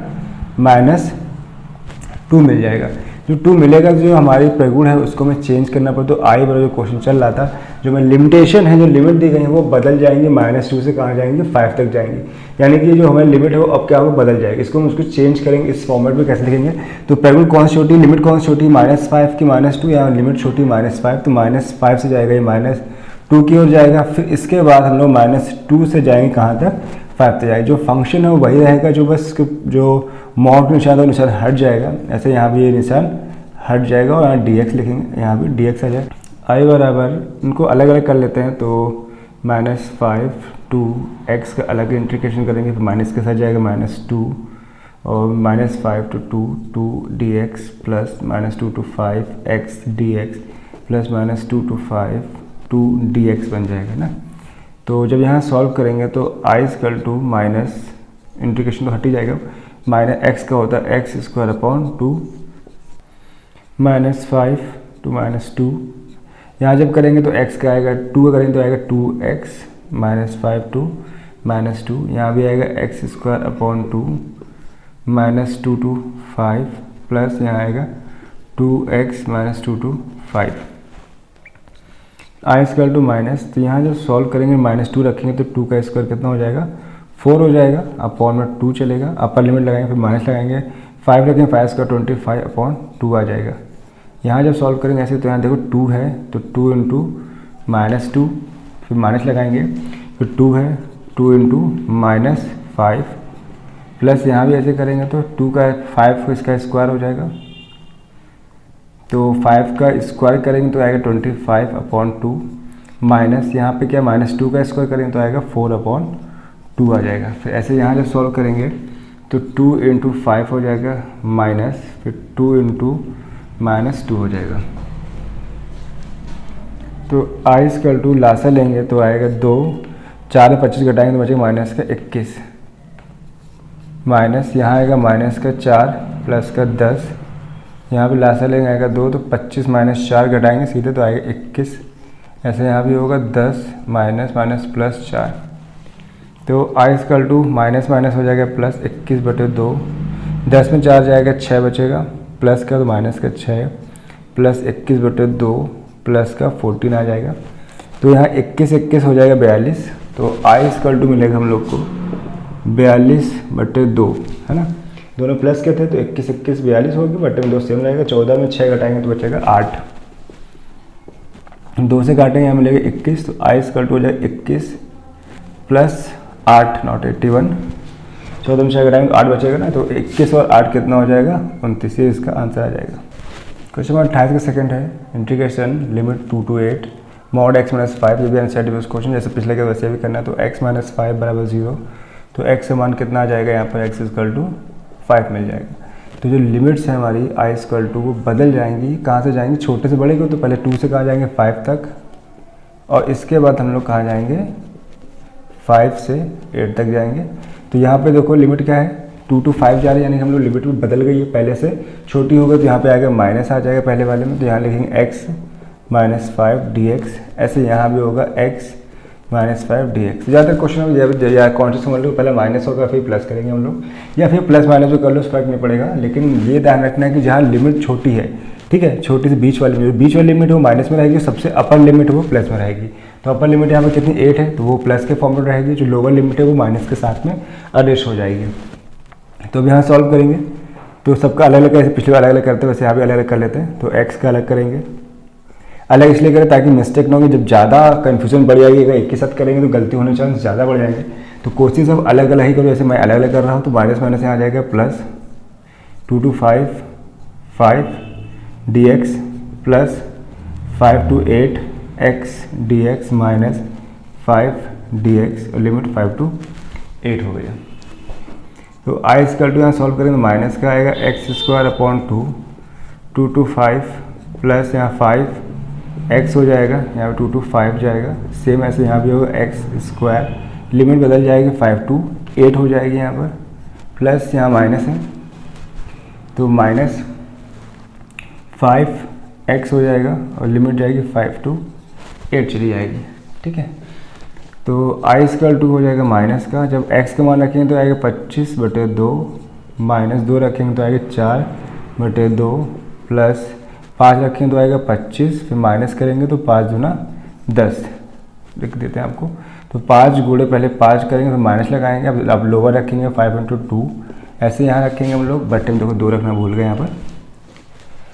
A: -2 मिल जाएगा। जो 2 मिलेगा, जो हमारी प्रगुण है उसको मैं चेंज करना पड़ता। तो आई वाला जो क्वेश्चन चल रहा था, जो मैं लिमिटेशन है, जो लिमिट दी गई है वो बदल जाएंगे, -2 से कहाँ जाएंगे, 5 तक जाएंगे। यानी कि जो हमारी लिमिट है वो अब क्या होगा, बदल जाएगी। इसको हम उसको चेंज करेंगे, इस फॉर्मेट में कैसे लिखेंगे। तो प्रगुण कौन सी छोटी, लिमिट कौन सी छोटी, -5 की -2, या लिमिट छोटी -5, तो -5 से जाएगा ये -2 की ओर जाएगा। फिर इसके बाद हम लोग -2 से जाएंगे कहाँ तक, 5 तक जाएगा। जो फंक्शन है वो वही रहेगा, जो बस जो मॉड निशान है वो निशान हट जाएगा। ऐसे यहाँ भी ये निशान हट जाएगा और यहाँ dx लिखेंगे, यहाँ भी dx आ जाएगा। आई बराबर इनको अलग अलग कर लेते हैं, तो -5 to x का अलग इंटीग्रेशन करेंगे, फिर माइनस के साथ जाएगा -2, और -5 to 2 dx plus -2 to 5x dx plus -2 to 5 2 dx बन जाएगा ना। तो जब यहाँ सॉल्व करेंगे तो i = माइनस इंटीग्रेशन तो हट ही जाएगा, -x का होता है x² / 2 -5 to -2। यहाँ जब करेंगे तो x का आएगा 2 का करेंगे तो आएगा 2x -5 to -2। यहाँ भी आएगा x² / 2 -2 to 5 प्लस यहाँ आएगा 2x -2 to 5। i = माइनस, तो यहाँ जब सॉल्व करेंगे -2 रखेंगे तो 2 का स्क्वायर कितना हो जाएगा, 4 हो जाएगा। अपॉन में 2 चलेगा, अपर लिमिट लगाएंगे, फिर माइनस लगाएंगे, 5 रखेंगे, 5² 25/2 आ जाएगा। यहाँ जब सॉल्व करेंगे ऐसे, तो यहाँ देखो 2 है तो 2 × -2, फिर माइनस लगाएंगे, फिर 2 है 2 × -5 प्लस यहाँ भी ऐसे करेंगे तो 2 का 5 को इसका स्क्वायर हो जाएगा, तो 5 का स्क्वायर करेंगे तो आएगा 25/2 माइनस यहाँ पे क्या -2 का स्क्वायर करेंगे तो आएगा 4/2 आ जाएगा। फिर ऐसे यहाँ जब सॉल्व करेंगे तो 2 × 5 हो जाएगा माइनस, फिर 2 × -2 हो जाएगा। तो i = लासा लेंगे तो आएगा 2, 4 में 25 घटाएंगे तो बचेगा -21, माइनस यहाँ आएगा -4 प्लस का 10, यहाँ भी लासा लेंगे आएगा 2, तो 25 - 4 घटाएंगे सीधे तो आएगा 21। ऐसे यहाँ भी होगा 10 - प्लस 4, तो i = माइनस हो जाएगा प्लस 21/2, 10 में 4 जाएगा 6 बचेगा, प्लस का तो माइनस का 6 प्लस 21/2 प्लस का 14 आ जाएगा। तो यहाँ 21 हो जाएगा 42, तो i = मिलेगा हम लोग को 42/2, है ना। दोनों प्लस के थे तो 21 42 होगी, बटे में 2 सेम रहेगा। 14 में 6 घटाएंगे तो बचेगा 8, 2 से काटेंगे यहाँ मिलेगा 21, तो i = हो जाएगा 21 + 8 नॉट 81। 14 में 6 घटाएंगे तो 8 बचेगा ना, तो 21 और 8 कितना हो जाएगा, 29, इसका आंसर आ जाएगा। क्वेश्चन नंबर 28 का सेकंड है integration limit 2 to 8 mod x minus 5, ये भी एनसीईआरटी बेस्ड क्वेश्चन जैसे पिछले के वैसे भी करना है। तो x माइनस 5 बराबर 0, तो x का मान कितना आ जाएगा यहाँ पर, x इक्वल टू 5 मिल जाएगा। तो जो लिमिट्स हैं हमारी i इक्वल टू वो बदल जाएंगी, कहाँ से जाएंगी, छोटे से बड़े को, तो पहले 2 से कहाँ जाएंगे 5 तक, और इसके बाद हम लोग कहाँ जाएंगे 5 से 8 तक जाएंगे। तो यहाँ पे देखो लिमिट क्या है, 2 to 5 जा रही है, यानी हम लोग लिमिट में बदल गई है, पहले से छोटी हो गई, तो यहाँ पे आएगा माइनस आ जाएगा पहले वाले में, तो यहाँ लिखेंगे x माइनस 5 dx, ऐसे यहाँ भी होगा x माइनस 5 dx। ज़्यादातर क्वेश्चन में या कॉन्शियस समझ लो, पहले माइनस होगा फिर प्लस करेंगे हम लोग, या फिर प्लस माइनस भी कर लो, फर्क नहीं पड़ेगा। लेकिन ये ध्यान रखना है कि जहाँ लिमिट छोटी है, ठीक है, छोटी से बीच वाली लिमिट वो माइनस में रहेगी, सबसे अपर लिमिट वो प्लस में रहेगी। तो अपर लिमिट यहाँ पर कितनी 8 है, तो वो प्लस के फॉर्म में रहेगी, जो लोअर लिमिट है वो माइनस के साथ में एडजस्ट हो जाएगी। तो अब यहाँ सॉल्व करेंगे, तो सबका अलग अलग, ऐसे पिछले अलग अलग करते हैं वैसे यहाँ भी अलग अलग कर लेते हैं। तो x का अलग करेंगे, अलग इसलिए करें ताकि मिस्टेक ना हो, जब ज़्यादा कन्फ्यूजन बढ़ जाएगी, अगर एक के साथ करेंगे तो गलती होने चांस ज़्यादा बढ़ जाएंगे। तो कोशिश अब अलग अलग ही करो, जैसे मैं अलग अलग कर रहा हूँ, तो माइनस माइनस यहाँ आ जाएगा plus 2 to 5 dx plus 5 to 8 x dx minus 5 dx, और लिमिट 5 to 8 हो गया। तो i इक्वल टू यहाँ सॉल्व करेंगे तो माइनस का आएगा x square upon 2 to 5 plus यहाँ 5 x हो जाएगा, यहाँ पे 2 to 5 जाएगा, सेम ऐसे यहाँ भी होगा x स्क्वायर, लिमिट बदल जाएगी 5 to 8 हो जाएगी यहाँ पर, प्लस यहाँ माइनस है तो माइनस 5x हो जाएगा, और लिमिट जाएगी 5 to 8 चली जाएगी, ठीक है। तो i इक्वल टू हो जाएगा माइनस का, जब x का मान रखेंगे तो आएगा 25/2, माइनस 2 रखेंगे तो आएगा 4/2, प्लस 5 रखेंगे तो आएगा 25, फिर माइनस करेंगे तो 5 दूना 10 लिख देते हैं आपको। तो 5 गुणे पहले 5 करेंगे फिर माइनस लगाएंगे, अब लोअर रखेंगे 5/2, ऐसे यहाँ रखेंगे हम लोग, बटे में देखो 2 रखना भूल गए यहाँ पर,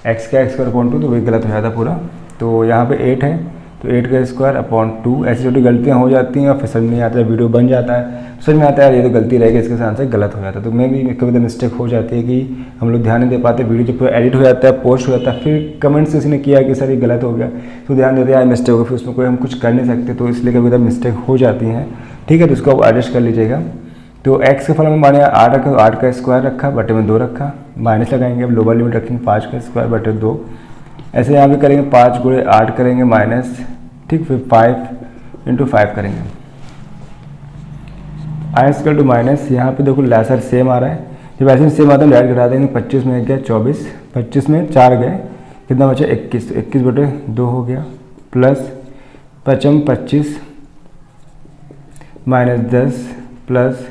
A: x का x अपॉन 2, तो वही गलत हो जाता पूरा। तो यहाँ पे 8 है, तो 8 का स्क्वायर अपॉन 2, ऐसी छोटी गलतियाँ हो जाती हैं और फिर समझ नहीं आता है, वीडियो बन जाता है, समझ में आता है यार ये तो गलती रहेगी, इसके साथ से गलत हो जाता है। तो मैं भी कभी तो मिस्टेक हो जाती है कि हम लोग ध्यान नहीं दे पाते, वीडियो जब पूरा एडिट हो जाता है, पोस्ट हो जाता है, फिर कमेंट से इसने किया कि सर ये गलत हो गया, तो ध्यान देते यार मिस्टेक हो गया, फिर उसमें कोई हम कुछ कर नहीं सकते, तो इसलिए कभी तो मिस्टेक हो जाती हैं, ठीक है। तो इसको आप एडजस्ट कर लीजिएगा। तो x के फल में माने 8 रखा, तो 8 का स्क्वायर रखा, बटे में 2 रखा, माइनस लगाएंगे, अब लोअर लिमिट रखेंगे 5 का स्क्वायर बटे 2, ऐसे यहाँ भी करेंगे 5 गुणे 8 करेंगे माइनस, ठीक, फिर 5 × 5 करेंगे, i इक्वल टू माइनस, यहाँ पे देखो लेसर सेम आ रहा है, जब ऐसे सेम आता है डायरेक्ट घटा देंगे, 25 में 1 गया 24, 25 में 4 गए, कितना बचा 21, तो 21/2 हो गया, प्लस 25 माइनस 10 प्लस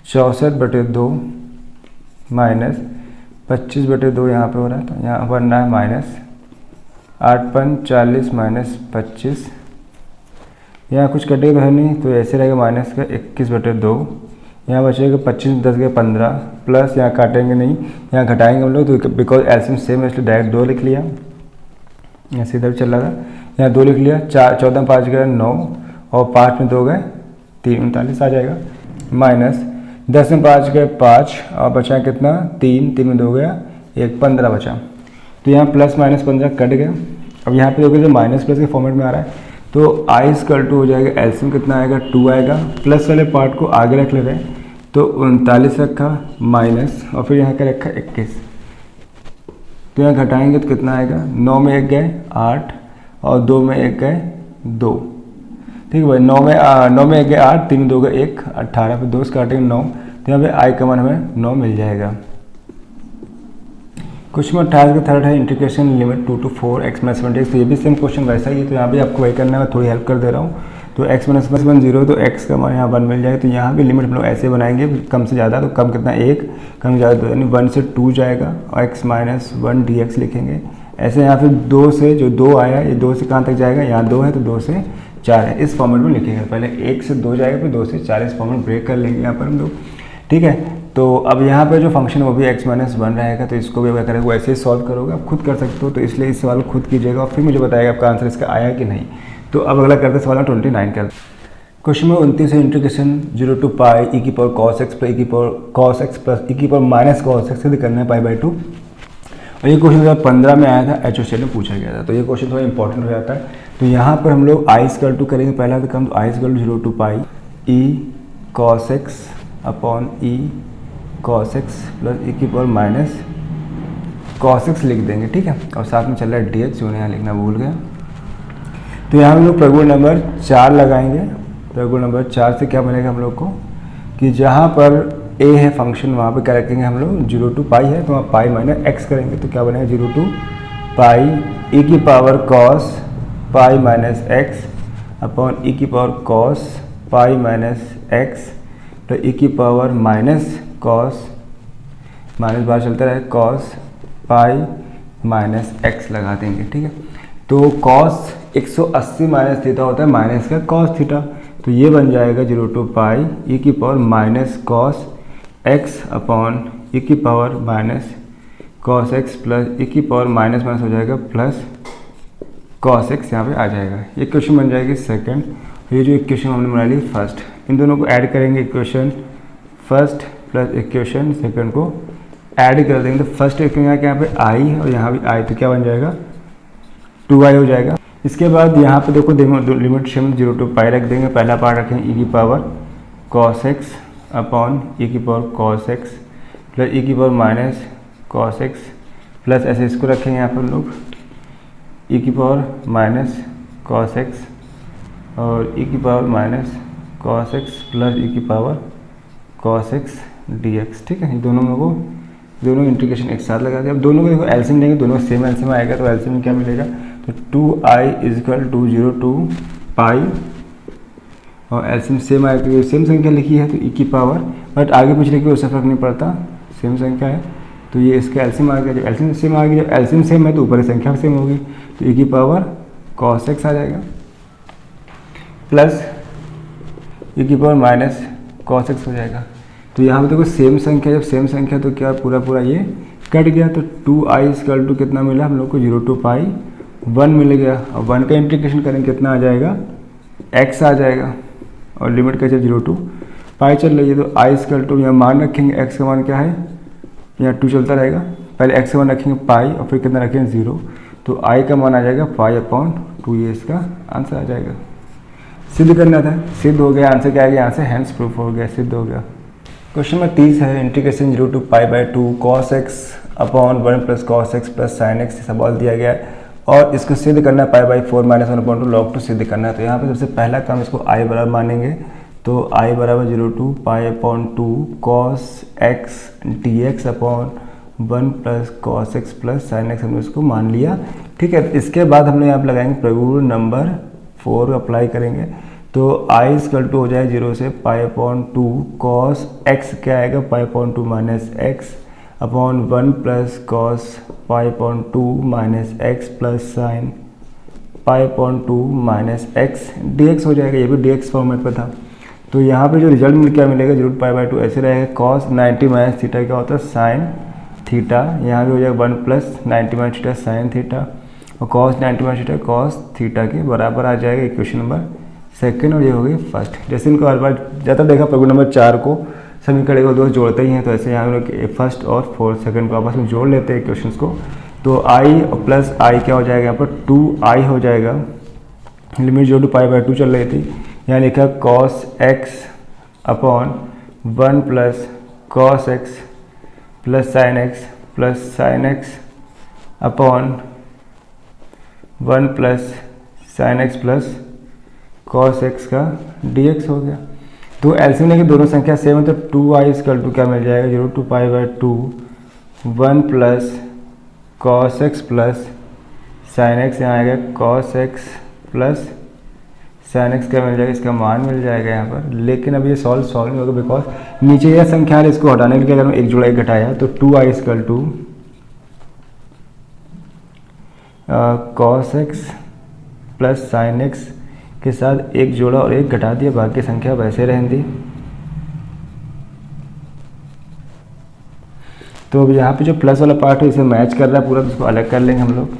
A: 64/2 माइनस 25/2 यहाँ पे हो रहा है, तो यहाँ बन रहा है माइनस 8×40 माइनस 25, यहाँ कुछ कटेगा तो है नहीं, तो ऐसे रहेगा माइनस का 21/2, यहाँ बचेगा 25 10 गए 15, प्लस यहाँ काटेंगे नहीं, यहाँ घटाएंगे हम लोग, तो बिकॉज एलसीएम सेम है इसलिए डायरेक्ट 2 लिख लिया, यहाँ सीधा भी चल रहा था, यहाँ 2 लिख लिया, 14 में 5 गए 9, और 5 में 2 गए 3, 39 आ जाएगा, माइनस 10 में 5 गए 5, और बचा कितना 3 में 2 गया 1, 15 बचा, तो यहाँ प्लस माइनस 15 कट गया। अब यहाँ पे देखो जो माइनस प्लस के फॉर्मेट में आ रहा है, तो i इक्वल टू हो जाएगा, एलसीएम कितना आएगा 2 आएगा, प्लस वाले पार्ट को आगे रख ले रहे हैं, तो 39 रखा माइनस, और फिर यहाँ का रखा 21, तो यहाँ घटाएंगे तो कितना आएगा, 9 में 1 गए 8, और 2 में 1 गए 2, ठीक है भाई, 9 में 1 गए 8, 3 में 2 गए 1, 18 पे 2 से काटेंगे 9, तो यहाँ पे i का मान हमें 9 मिल जाएगा। क्वेश्चन 28 का थर्ड है integration limit 2 to 4 x minus 1 तो ये भी सेम क्वेश्चन वैसा ही है, तो यहाँ भी आपको वही करना है, मैं थोड़ी हेल्प कर दे रहा हूँ। तो x माइनस 1 0, तो x का मान यहाँ 1 मिल जाएगा, तो यहाँ भी लिमिट हम लोग ऐसे बनाएंगे, कम से ज़्यादा, तो कम कितना 1, कम से ज़्यादा 2, यानी 1 से 2 जाएगा, और x माइनस 1 dx लिखेंगे, ऐसे यहाँ फिर 2 से जो 2 आया, ये 2 से कहाँ तक जाएगा, यहाँ 2 है तो 2 से 4 है, इस फॉर्मेट में लिखेंगे, पहले 1 से 2 जाएगा फिर 2 से 4, इस फॉर्मेट ब्रेक कर लेंगे यहाँ पर हम लोग, ठीक है। तो अब यहाँ पे जो फंक्शन है वो भी x माइनस 1 रहेगा, तो इसको भी अगर करेंगे वैसे ही सॉल्व करोगे, आप खुद कर सकते हो, तो इसलिए इस सवाल को खुद कीजिएगा और फिर मुझे बताइएगा आपका आंसर इसका आया कि नहीं। तो अब अगला करते सवाल 29 का क्वेश्चन में 29 है इंटीग्रेशन 0 to पाई e की power cos x plus e की power cos x plus e की पावर माइनस cos x से करना है पाई/2। और ये क्वेश्चन 2015 में आया था, HOCL में पूछा गया था, तो ये क्वेश्चन थोड़ा इंपॉर्टेंट हो जाता है। तो यहाँ पर हम लोग आई इक्वल टू करेंगे, पहला तो कम, तो I equal to 0 to pi e cos x upon e cos x plus e की पावर माइनस कॉस एक्स लिख देंगे, ठीक है। और साथ में चल रहा है डी एक्स, जो यहाँ लिखना भूल गया। तो यहाँ हम लोग प्रगुण नंबर 4 लगाएंगे। प्रगुण नंबर 4 से क्या मिलेगा हम लोग को कि जहाँ पर ए है फंक्शन, वहाँ पे क्या रखेंगे हम लोग, 0 टू पाई है तो वहाँ पाई माइनस एक्स करेंगे, तो क्या बनेगा 0 टू पाई ई की power cos pi minus x upon e की power cos pi minus x तो ई की पावर माइनस कॉस, माइनस बार चलता रहे, कॉस पाई माइनस एक्स लगा देंगे, ठीक है। तो कॉस 180 माइनस थीटा होता है माइनस का कॉस थीटा, तो ये बन जाएगा 0 टू पाई ई की power minus cos x upon e की power minus cos x plus e की पावर माइनस माइनस हो जाएगा प्लस कॉस एक्स यहाँ पे आ जाएगा। ये इक्वेशन बन जाएगी सेकंड। ये जो इक्वेशन हमने बना ली फर्स्ट, इन दोनों को ऐड करेंगे, equation first plus equation second को ऐड कर देंगे। तो फर्स्ट इक्वेशन यहाँ पे आई है और यहाँ भी आई, तो क्या बन जाएगा 2i हो जाएगा। इसके बाद यहाँ पे देखो लिमिट सेम 0 टू पाई रख देंगे। पहला पार्ट रखेंगे ई की power cos x upon e की power cos x plus e की power minus cos x plus ऐसे इसको रखेंगे यहाँ पर लोग ई की पावर माइनस कॉस एक्स और ई की power minus cos x plus e की power cos x d x, ठीक है। ये दोनों को दोनों इंटीग्रेशन एक साथ लगा दिया। अब दोनों को देखो एलसीएम लेंगे, दोनों सेम एलसीएम आएगा, तो एलसीएम में क्या मिलेगा, तो 2i इजकल टू 0 टू पाई और एलसीएम सेम आएगा क्योंकि सेम संख्या लिखी है तो ई की पावर, बट आगे पिछले की उससे फर्क नहीं पड़ता, सेम संख्या है तो ये इसका एलसीएम आ गया। जब एलसीएम सेम आ गया, जब एलसीएम सेम है तो ऊपर की संख्या सेम होगी, तो ई की पावर कॉस एक्स आ जाएगा प्लस ई की पावर माइनस कॉस एक्स हो जाएगा। तो यहाँ पे देखो सेम संख्या, जब सेम संख्या तो क्या पूरा पूरा ये कट गया, तो 2i इक्वल टू कितना मिला हम लोग को 0 टू पाई 1 मिल गया, और 1 का इंटीग्रेशन करेंगे कितना आ जाएगा x आ जाएगा, और लिमिट कैसे 0 टू पाई चल रही है, तो i इक्वल टू यहाँ मान रखेंगे, x का मान क्या है यहाँ 2 चलता रहेगा, पहले x का मान रखेंगे पाई और फिर कितना रखेंगे 0, तो i का मान आ जाएगा पाई अपॉन 2, ये इसका आंसर आ जाएगा। सिद्ध करना था, सिद्ध हो गया, आंसर क्या आएगा यहाँ से, हैंड्स प्रूफ हो गया, सिद्ध हो गया। क्वेश्चन नंबर 30 है integration 0 to pi by 2 cos x upon 1 plus cos x plus sine x सवाल दिया गया है और इसको सिद्ध करना है pi by 4 minus 1 upon 2 log 2 सिद्ध करना है। तो यहाँ पे सबसे पहला काम इसको i बराबर मानेंगे, तो i बराबर 0 to pi upon 2 cos x d x upon 1 plus cos x plus sine x हमने इसको मान लिया, ठीक है। इसके बाद हमने यहाँ पर लगाएंगे प्रगुण नंबर 4 अप्लाई करेंगे, तो i इक्वल टू हो जाए 0 से पाई अपॉन 2 कॉस x क्या आएगा पाई upon 2 minus x upon 1 plus cos pi upon 2 minus x plus sine pi upon 2 minus x dx हो जाएगा, ये भी dx फॉर्मेट पर था। तो यहाँ पे जो रिजल्ट में क्या मिलेगा 0 टू पाई बाई 2 ऐसे रहेगा, कॉस 90 माइनस थीटा क्या होता है साइन थीटा, यहाँ भी हो जाएगा 1 plus 90 minus theta sine theta और cos 90 minus theta cos theta के बराबर आ जाएगा इक्वेशन नंबर सेकंड, और ये हो गई फर्स्ट। जैसे इनको हर बार ज़्यादा देखा प्रगुण नंबर 4 को समीकरण को दोस्त जोड़ते ही हैं, तो ऐसे यहाँ लोग फर्स्ट और फोर्थ सेकंड को आपस में जोड़ लेते हैं क्वेश्चंस को। तो i प्लस आई क्या हो जाएगा यहाँ पर 2i हो जाएगा, लिमिट 0 टू पाई बाई 2 चल रही थी, यहाँ लिखा cos x upon 1 plus cos x plus sine x upon 1 plus sine x plus cos x का dx हो गया। तो एलसीएम लेके दोनों संख्या सेम है, तो 2i इक्वल टू क्या मिल जाएगा 0 to pi by 2 1 plus cos x plus sine x, यहाँ आएगा cos x plus sine x क्या मिल जाएगा, इसका मान मिल जाएगा यहाँ पर। लेकिन अब ये सॉल्व नहीं होगा, बिकॉज नीचे यह संख्या है, इसको हटाने के लिए अगर मैं एक जोड़ा एक घटाया तो 2i equal to cos x plus sine x के साथ एक जोड़ा और एक घटा दिया, बाकी संख्या वैसे रहने दी। तो अब यहाँ पे जो प्लस वाला पार्ट है इसे मैच कर रहा है पूरा, तो इसको अलग कर लेंगे हम लोग,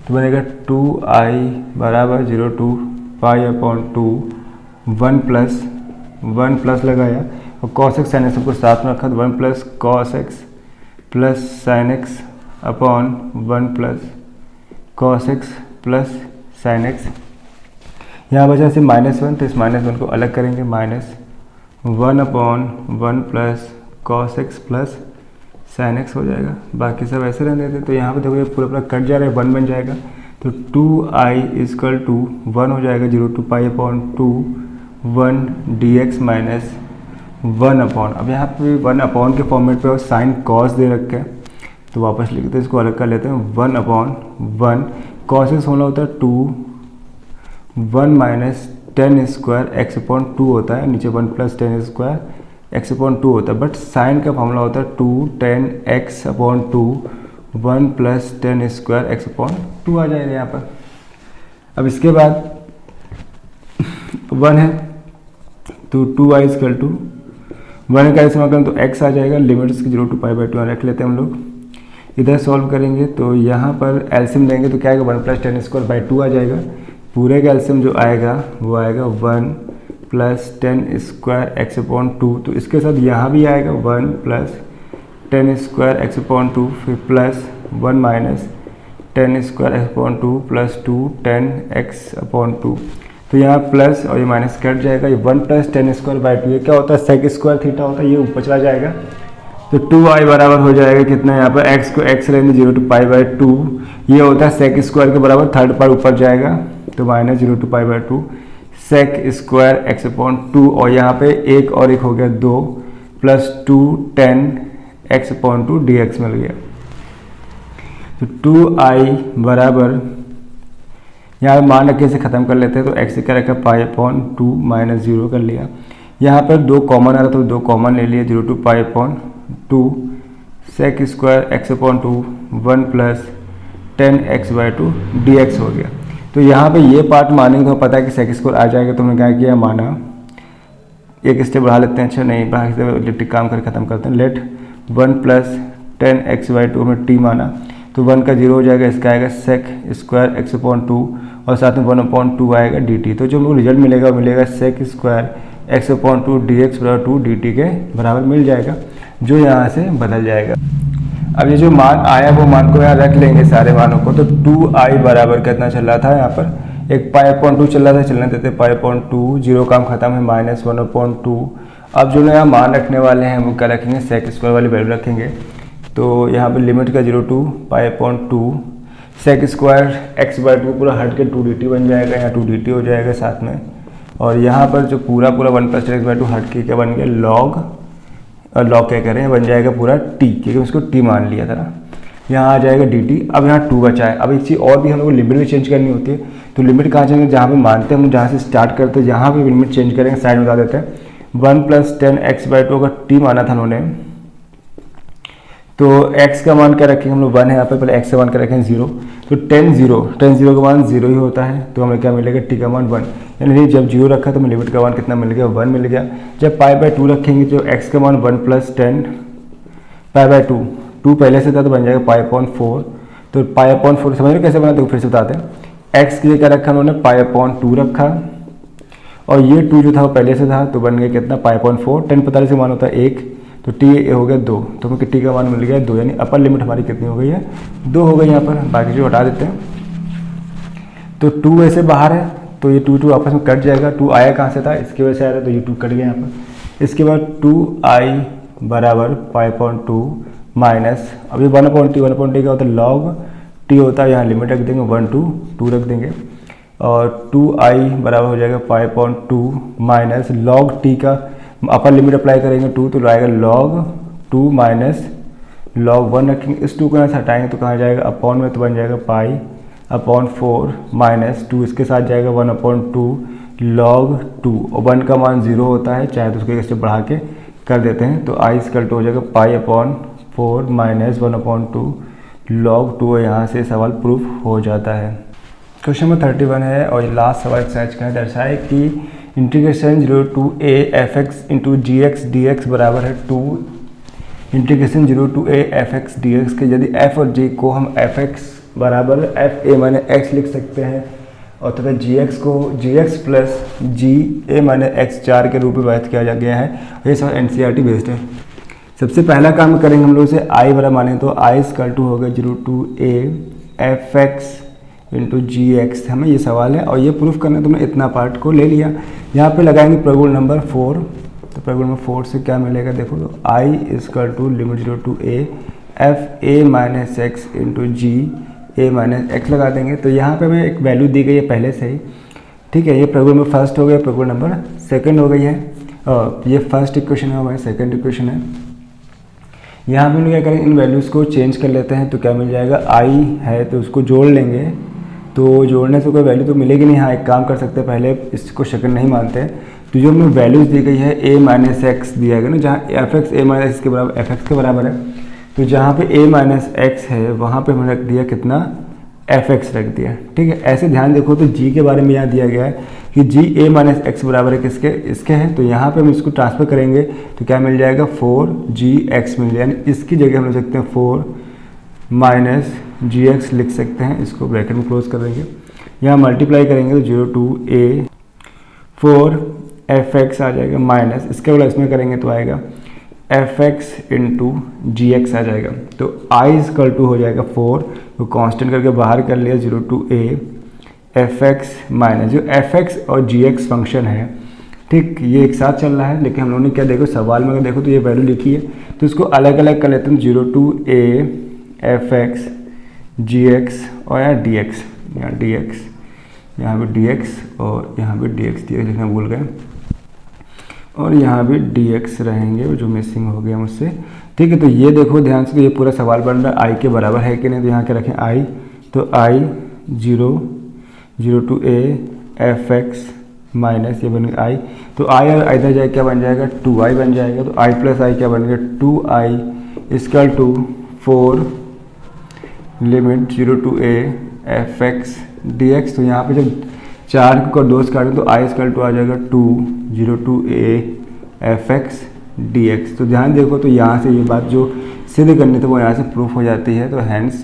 A: तो बनेगा 2i बराबर 0 टू पाई अपॉन 2 1 प्लस लगाया और कॉस एक्स साइन एक्स सबको साथ में रखा, तो 1 plus cos x plus sine x upon 1 plus cos x plus sine x. यहाँ बचा से -1, तो इस -1 को अलग करेंगे, -1 upon 1 plus cos x plus sine x हो जाएगा। बाकी सब ऐसे रहने देते। तो यहाँ पे देखो ये पूरा कट जा रहा है, 1 बन जाएगा। तो 2i इजकल टू 1 हो जाएगा 0 to pi upon 2 1 dx minus 1 upon, अब यहाँ पे 1 अपॉन के फॉर्मेट पे और साइन कॉस दे रखे हैं, तो वापस लिखते हैं, इसको अलग कर लेते हैं। 1 अपॉन 1 कॉस एक्स होना होता है 2 1 minus ten square x upon 2 होता है, नीचे 1 plus ten square x upon 2 होता है। बट साइन का फॉर्मूला होता है 2 10 x upon 2 1 plus ten square x upon 2 आ जाएगा यहाँ पर। अब इसके बाद 1 है तो 2i इजकल टू 1 का समाकलन तो x आ जाएगा, लिमिट्स की 0 टू पाई बाई 2 रख लेते हैं हम लोग। इधर सॉल्व करेंगे तो यहाँ पर एलसीएम देंगे तो क्या आएगा 1 प्लस टेन स्क्वायर बाई 2 आ जाएगा। पूरे का एलसीएम जो आएगा वो आएगा 1 plus ten square x upon 2, तो इसके साथ यहाँ भी आएगा 1 plus ten square x upon 2, फिर plus 1 minus ten square x upon 2 plus 2 10 x upon 2। तो यहाँ प्लस और ये माइनस कट जाएगा। ये 1 प्लस टेन स्क्वायर बाई 2 ये क्या होता है सेक स्क्वायर थीटा होता है, ये ऊपर चला जाएगा। तो 2i बराबर हो जाएगा कितना, यहाँ पर x को x लेंगे 0 टू पाई बाई 2, ये होता है सेक स्क्वायर के बराबर, थर्ड पार्ट ऊपर जाएगा तो minus 0 to pi by 2 sec square x upon 2, और यहाँ पे एक और एक हो गया 2 प्लस 2 10 एक्स अपॉन 2 dx मिल गया। तो 2i बराबर यहाँ मान रख के इसे खत्म कर लेते हैं, तो x क्या रखा पाई अपॉन 2 माइनस 0 कर लिया। यहाँ पर 2 कॉमन आ रहा तो 2 कॉमन ले लिए, 0 to pi upon 2 sec square x upon 2 1 plus 10 x by 2 dx हो गया। तो यहाँ पे ये पार्ट मानेंगे तो पता है कि सेक स्क्वायर आ जाएगा, तो हमने क्या किया माना, एक स्टेप बढ़ा लेते हैं, अच्छा नहीं बढ़ा के इलेक्ट्रिक काम कर खत्म करते हैं। लेट 1 प्लस 10 एक्स बाई 2 में टी माना तो 1 का 0 हो जाएगा, इसका आएगा सेक स्क्वायर एक्स अपॉन 2 और साथ में 1 अपॉन 2 आएगा dt। तो जो हमको रिजल्ट मिलेगा वो मिलेगा sec square x upon 2 dx बराबर 2 dt के बराबर मिल जाएगा, जो यहाँ से बदल जाएगा। अब ये जो मान आया वो मान को यहाँ रख लेंगे सारे मानों को। तो 2i बराबर कितना चल रहा था यहाँ पर, एक पाई अपॉन 2 चल रहा था, चलने देते पाई अपॉन 2, जीरो काम खत्म है, माइनस 1 अपॉन 2। अब जो यहाँ मान रखने वाले हैं वो क्या रखेंगे, सेक स्क्वायर वाली वैल्यू रखेंगे। तो यहाँ पर लिमिट का 0 to pi upon 2 sec square x by 2 पूरा हट के 2 dt बन जाएगा, यहाँ 2 dt हो जाएगा साथ में। और यहाँ पर जो पूरा 1 प्लस एक्स बाई 2 हट के क्या बन गया लॉग, और लॉग क्या करें बन जाएगा पूरा टी, क्योंकि उसको टी मान लिया था ना। यहाँ आ जाएगा dt। अब यहाँ 2 बचा है। अब एक चीज़ और भी हम लोग लिमिट भी चेंज करनी होती है, तो लिमिट कहाँ जाएंगे, जहाँ पे मानते हैं हम जहाँ से स्टार्ट करते हैं यहाँ पे लिमिट चेंज करेंगे, साइड में बता देते हैं। 1 प्लस 10 एक्स बाई 2 अगर टी माना था उन्होंने, तो x का मान क्या रखेंगे हम लोग 1 है यहाँ पे, पहले x का मान क्या रखेंगे 0, तो 10 0 का मान 0 ही होता है, तो हमें क्या मिलेगा t का मान 1, यानी जब 0 रखा तो हमें लिमिट का मान कितना मिल गया 1 मिल गया। जब पाई बाई 2 रखेंगे तो x का मान 1 प्लस 10 पाई बाई 2 पहले से था तो बन जाएगा पाई अपॉन 4। तो पाई अपॉन 4 समझ रहे कैसे बना, तो फिर से बताते हैं। x के लिए क्या रखा उन्होंने पाई अपॉन 2 रखा, और ये 2 जो था वो पहले से था तो बन गया कितना पाई अपॉन 4, 10 45 से मान होता है 1, तो टी हो गया 2, तो हमें टी का मान मिल गया 2, यानी अपर लिमिट हमारी कितनी हो गई है 2 हो गई यहाँ पर। बाकी जो हटा देते हैं, तो 2 ऐसे बाहर है तो ये 2 आपस में कट जाएगा। 2 आया कहाँ से था, इसकी वजह से आया था, तो ये 2 कट गया यहाँ पर। इसके बाद 2i बराबर पाई अपॉन 2 माइनस, अब ये 1 अपॉन टी का होता है लॉग टी होता है, यहाँ लिमिट रख देंगे 1 टू 2 रख देंगे, और 2i बराबर हो जाएगा पाई अपॉन 2 माइनस लॉग टी का अपर लिमिट अप्लाई करेंगे 2, तो आएगा लॉग 2 माइनस लॉग 1 रखेंगे। इस 2 को यहाँ से हटाएंगे तो कहाँ जाएगा अपॉन में, तो बन जाएगा पाई अपॉन 4 माइनस 2, इसके साथ जाएगा 1 अपॉन 2 लॉग 2, और 1 का मान 0 होता है, चाहे तो उसको एक स्टेप बढ़ा के कर देते हैं। तो आई इक्वल टू हो जाएगा pi upon 4 minus 1 upon 2 log 2, यहाँ से सवाल प्रूफ हो जाता है। क्वेश्चन नंबर 31 है और ये लास्ट सवाल एक्सरसाइज का है। दर्शाए कि integration 0 to a f x into g x d x बराबर है 2 integration 0 to a f x d x के। यदि f और g को हम एफ एक्स बराबर एफ ए माने एक्स लिख सकते हैं, और तथा जी एक्स को जी एक्स प्लस जी ए माने एक्स 4 के रूप में व्यक्त किया गया है। ये सब NCERT बेस्ड है। सबसे पहला काम करेंगे हम लोग इसे आई बराबर माने तो आई इक्वल टू होगा 0 to a fx into g x. हमें ये सवाल है और ये प्रूफ करना है, तुमने इतना पार्ट को ले लिया। यहाँ पे लगाएंगे प्रगुण नंबर 4, तो प्रगुण नंबर 4 से क्या मिलेगा देखो, तो I equal to limit 0 to a f a minus x into g a minus x लगा देंगे। तो यहाँ पे हमें एक वैल्यू दी गई है पहले से ही, ठीक है। ये प्रगुण नंबर फर्स्ट हो गया, प्रगुण नंबर सेकंड हो गई है, और ये फर्स्ट इक्वेशन है, हमारी सेकंड इक्वेशन है। यहाँ पे हम लोग क्या करेंगे, इन वैल्यूज़ को चेंज कर लेते हैं। तो क्या मिल जाएगा, आई है तो उसको जोड़ लेंगे, तो जोड़ने से कोई वैल्यू तो मिलेगी नहीं। हाँ एक काम कर सकते हैं, पहले इसको सेकंड नहीं मानते हैं, तो जो हमें वैल्यूज़ दी गई है a माइनस एक्स दिया गया ना, जहाँ एफ एक्स ए माइनस एक्स के बराबर एफ एक्स के बराबर है, तो जहाँ पे a माइनस एक्स है वहाँ पे हमने रख दिया कितना, एफ एक्स रख दिया, ठीक है। ऐसे ध्यान देखो तो g के बारे में यहाँ दिया गया है कि g a माइनस एक्स बराबर है किसके, इसके है। तो यहाँ पे हम इसको ट्रांसफर करेंगे तो क्या मिल जाएगा, 4gx मिल जाएगा। इसकी जगह हम लिख सकते हैं 4 माइनस gx लिख सकते हैं, इसको ब्रैकेट में क्लोज कर देंगे। यहाँ मल्टीप्लाई करेंगे तो 0 to a 4 एफ एक्स आ जाएगा माइनस, इसके बाद इसमें करेंगे तो आएगा F x into g x आ जाएगा। तो आई इक्वल टू हो जाएगा 4, तो कांस्टेंट करके बाहर कर लिया 0 to a f x minus, जो एफ एक्स और जी एक्स फंक्शन है, ठीक, ये एक साथ चल रहा है। लेकिन हम लोगों ने क्या देखो, सवाल में अगर देखो तो ये वैल्यू लिखी है, तो इसको अलग अलग कर लेते हैं। 0 to a f x g x और यहाँ डी एक्स, यहाँ डी एक्स, यहाँ भी डी एक्स और यहाँ भी डी एक्स लिखना भूल गए, और यहाँ भी dx रहेंगे जो मिसिंग हो गया मुझसे, ठीक है। तो ये देखो ध्यान से, तो ये पूरा सवाल बन रहा है i के बराबर है कि नहीं, तो यहाँ के रखें i, तो i 0 to a f x minus, ये बन गया i, तो i और इधर जाए क्या बन जाएगा, 2i बन जाएगा। तो i प्लस i क्या बन गया, 2i equal to 4 limit 0 to a f x d x. तो यहाँ पे जब 4 को दोस्त काटें तो i इक्वल टू आ जाएगा 2 0 to a f x d x. तो ध्यान देखो, तो यहाँ से ये बात जो सिद्ध करनी थी वो यहाँ से प्रूफ हो जाती है। तो हैंस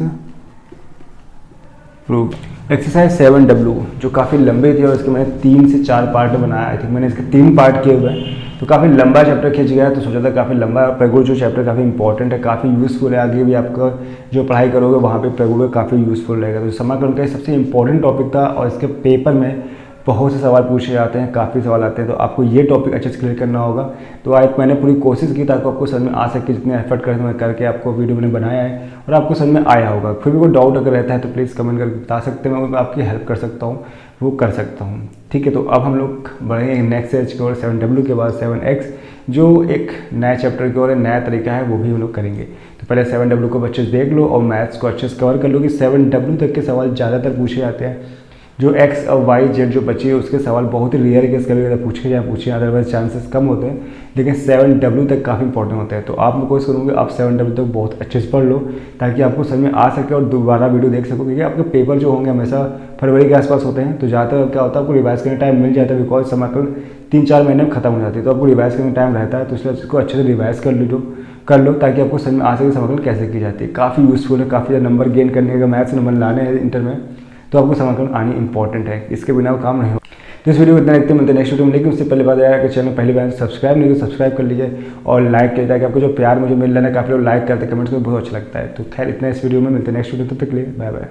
A: प्रूफ। एक्सरसाइज 7W जो काफ़ी लंबी थी और इसके मैंने 3 से 4 पार्ट बनाया, आई थिंक मैंने इसके 3 पार्ट किए हुए हैं, तो काफ़ी लंबा चैप्टर खींच गया, तो सोचा था काफ़ी लंबा। प्रगुण जो चैप्टर काफ़ी इंपॉर्टेंट है, काफ़ी यूज़फुल है, आगे भी आपका जो पढ़ाई करोगे वहाँ पे प्रगुण काफ़ी यूज़फुल रहेगा। तो समाकलन का सबसे इंपॉर्टेंट टॉपिक था और इसके पेपर में बहुत से सवाल पूछे जाते हैं, काफ़ी सवाल आते हैं, तो आपको ये टॉपिक अच्छे से क्लियर करना होगा। तो आज मैंने पूरी कोशिश की ताकि आपको समझ में आ सके, जितने एफर्ट करके आपको वीडियो मैंने बनाया है और आपको समझ में आया होगा। फिर भी कोई डाउट अगर रहता है तो प्लीज़ कमेंट करके बता सकते हैं, मैं आपकी हेल्प कर सकता हूँ, वो कर सकता हूँ, ठीक है। तो अब हम लोग बढ़ेंगे नेक्स्ट स्टेज की ओर, 7W के बाद 7X, जो एक नया चैप्टर की ओर नया तरीका है, वो भी हम लोग करेंगे। तो पहले 7W को बच्चे देख लो और मैथ्स को अच्छे से कवर कर लो कि 7W तक के सवाल ज़्यादातर पूछे जाते हैं। जो x और y z जो बची है उसके सवाल बहुत ही रेयर केस कभी पूछे अदरवाइज चांसेस कम होते हैं, लेकिन 7W तक काफ़ी इंपॉर्टेंट होता है। तो आप मैं कोशिश करूँगी आप 7W तक बहुत अच्छे से पढ़ लो ताकि आपको समझ में आ सके और दोबारा वीडियो देख सको, क्योंकि आपके पेपर जो होंगे हमेशा फरवरी के आसपास होते हैं। तो ज़्यादातर क्या होता है, आपको रिवाइज करने टाइम मिल जाता है, बिकॉज समाकलन 3-4 महीने में खत्म हो जाती है, तो आपको रिवाइज करने टाइम रहता है। तो इसलिए इसको अच्छे से रिवाइज कर लो ताकि आपको समझ में आ सके समाकलन कैसे की जाती है। काफ़ी यूज़फुल है, काफ़ी ज़्यादा नंबर गेन करने का, मैथ्स नंबर लाने हैं इंटर में, तो आपको समाकलन आनी इंपॉर्टेंट है, इसके बिना वो काम नहीं हो। तो इस वीडियो को इतना देखते हैं, मिलते हैं नेक्स्ट वीडियो में। लेकिन उससे पहले बात आया कि चैनल पहली बार सब्सक्राइब नहीं तो सब्सक्राइब कर लीजिए और लाइक कीजिए ताकि आपको जो प्यार मुझे मिल रहा है, काफ़ी लोग लाइक करते हैं, कमेंट्स में बहुत अच्छा लगता है। तो खैर इतना इस वीडियो में, मिलते हैं नेक्स्ट वीडियो, तब तक के लिए बाय बाय।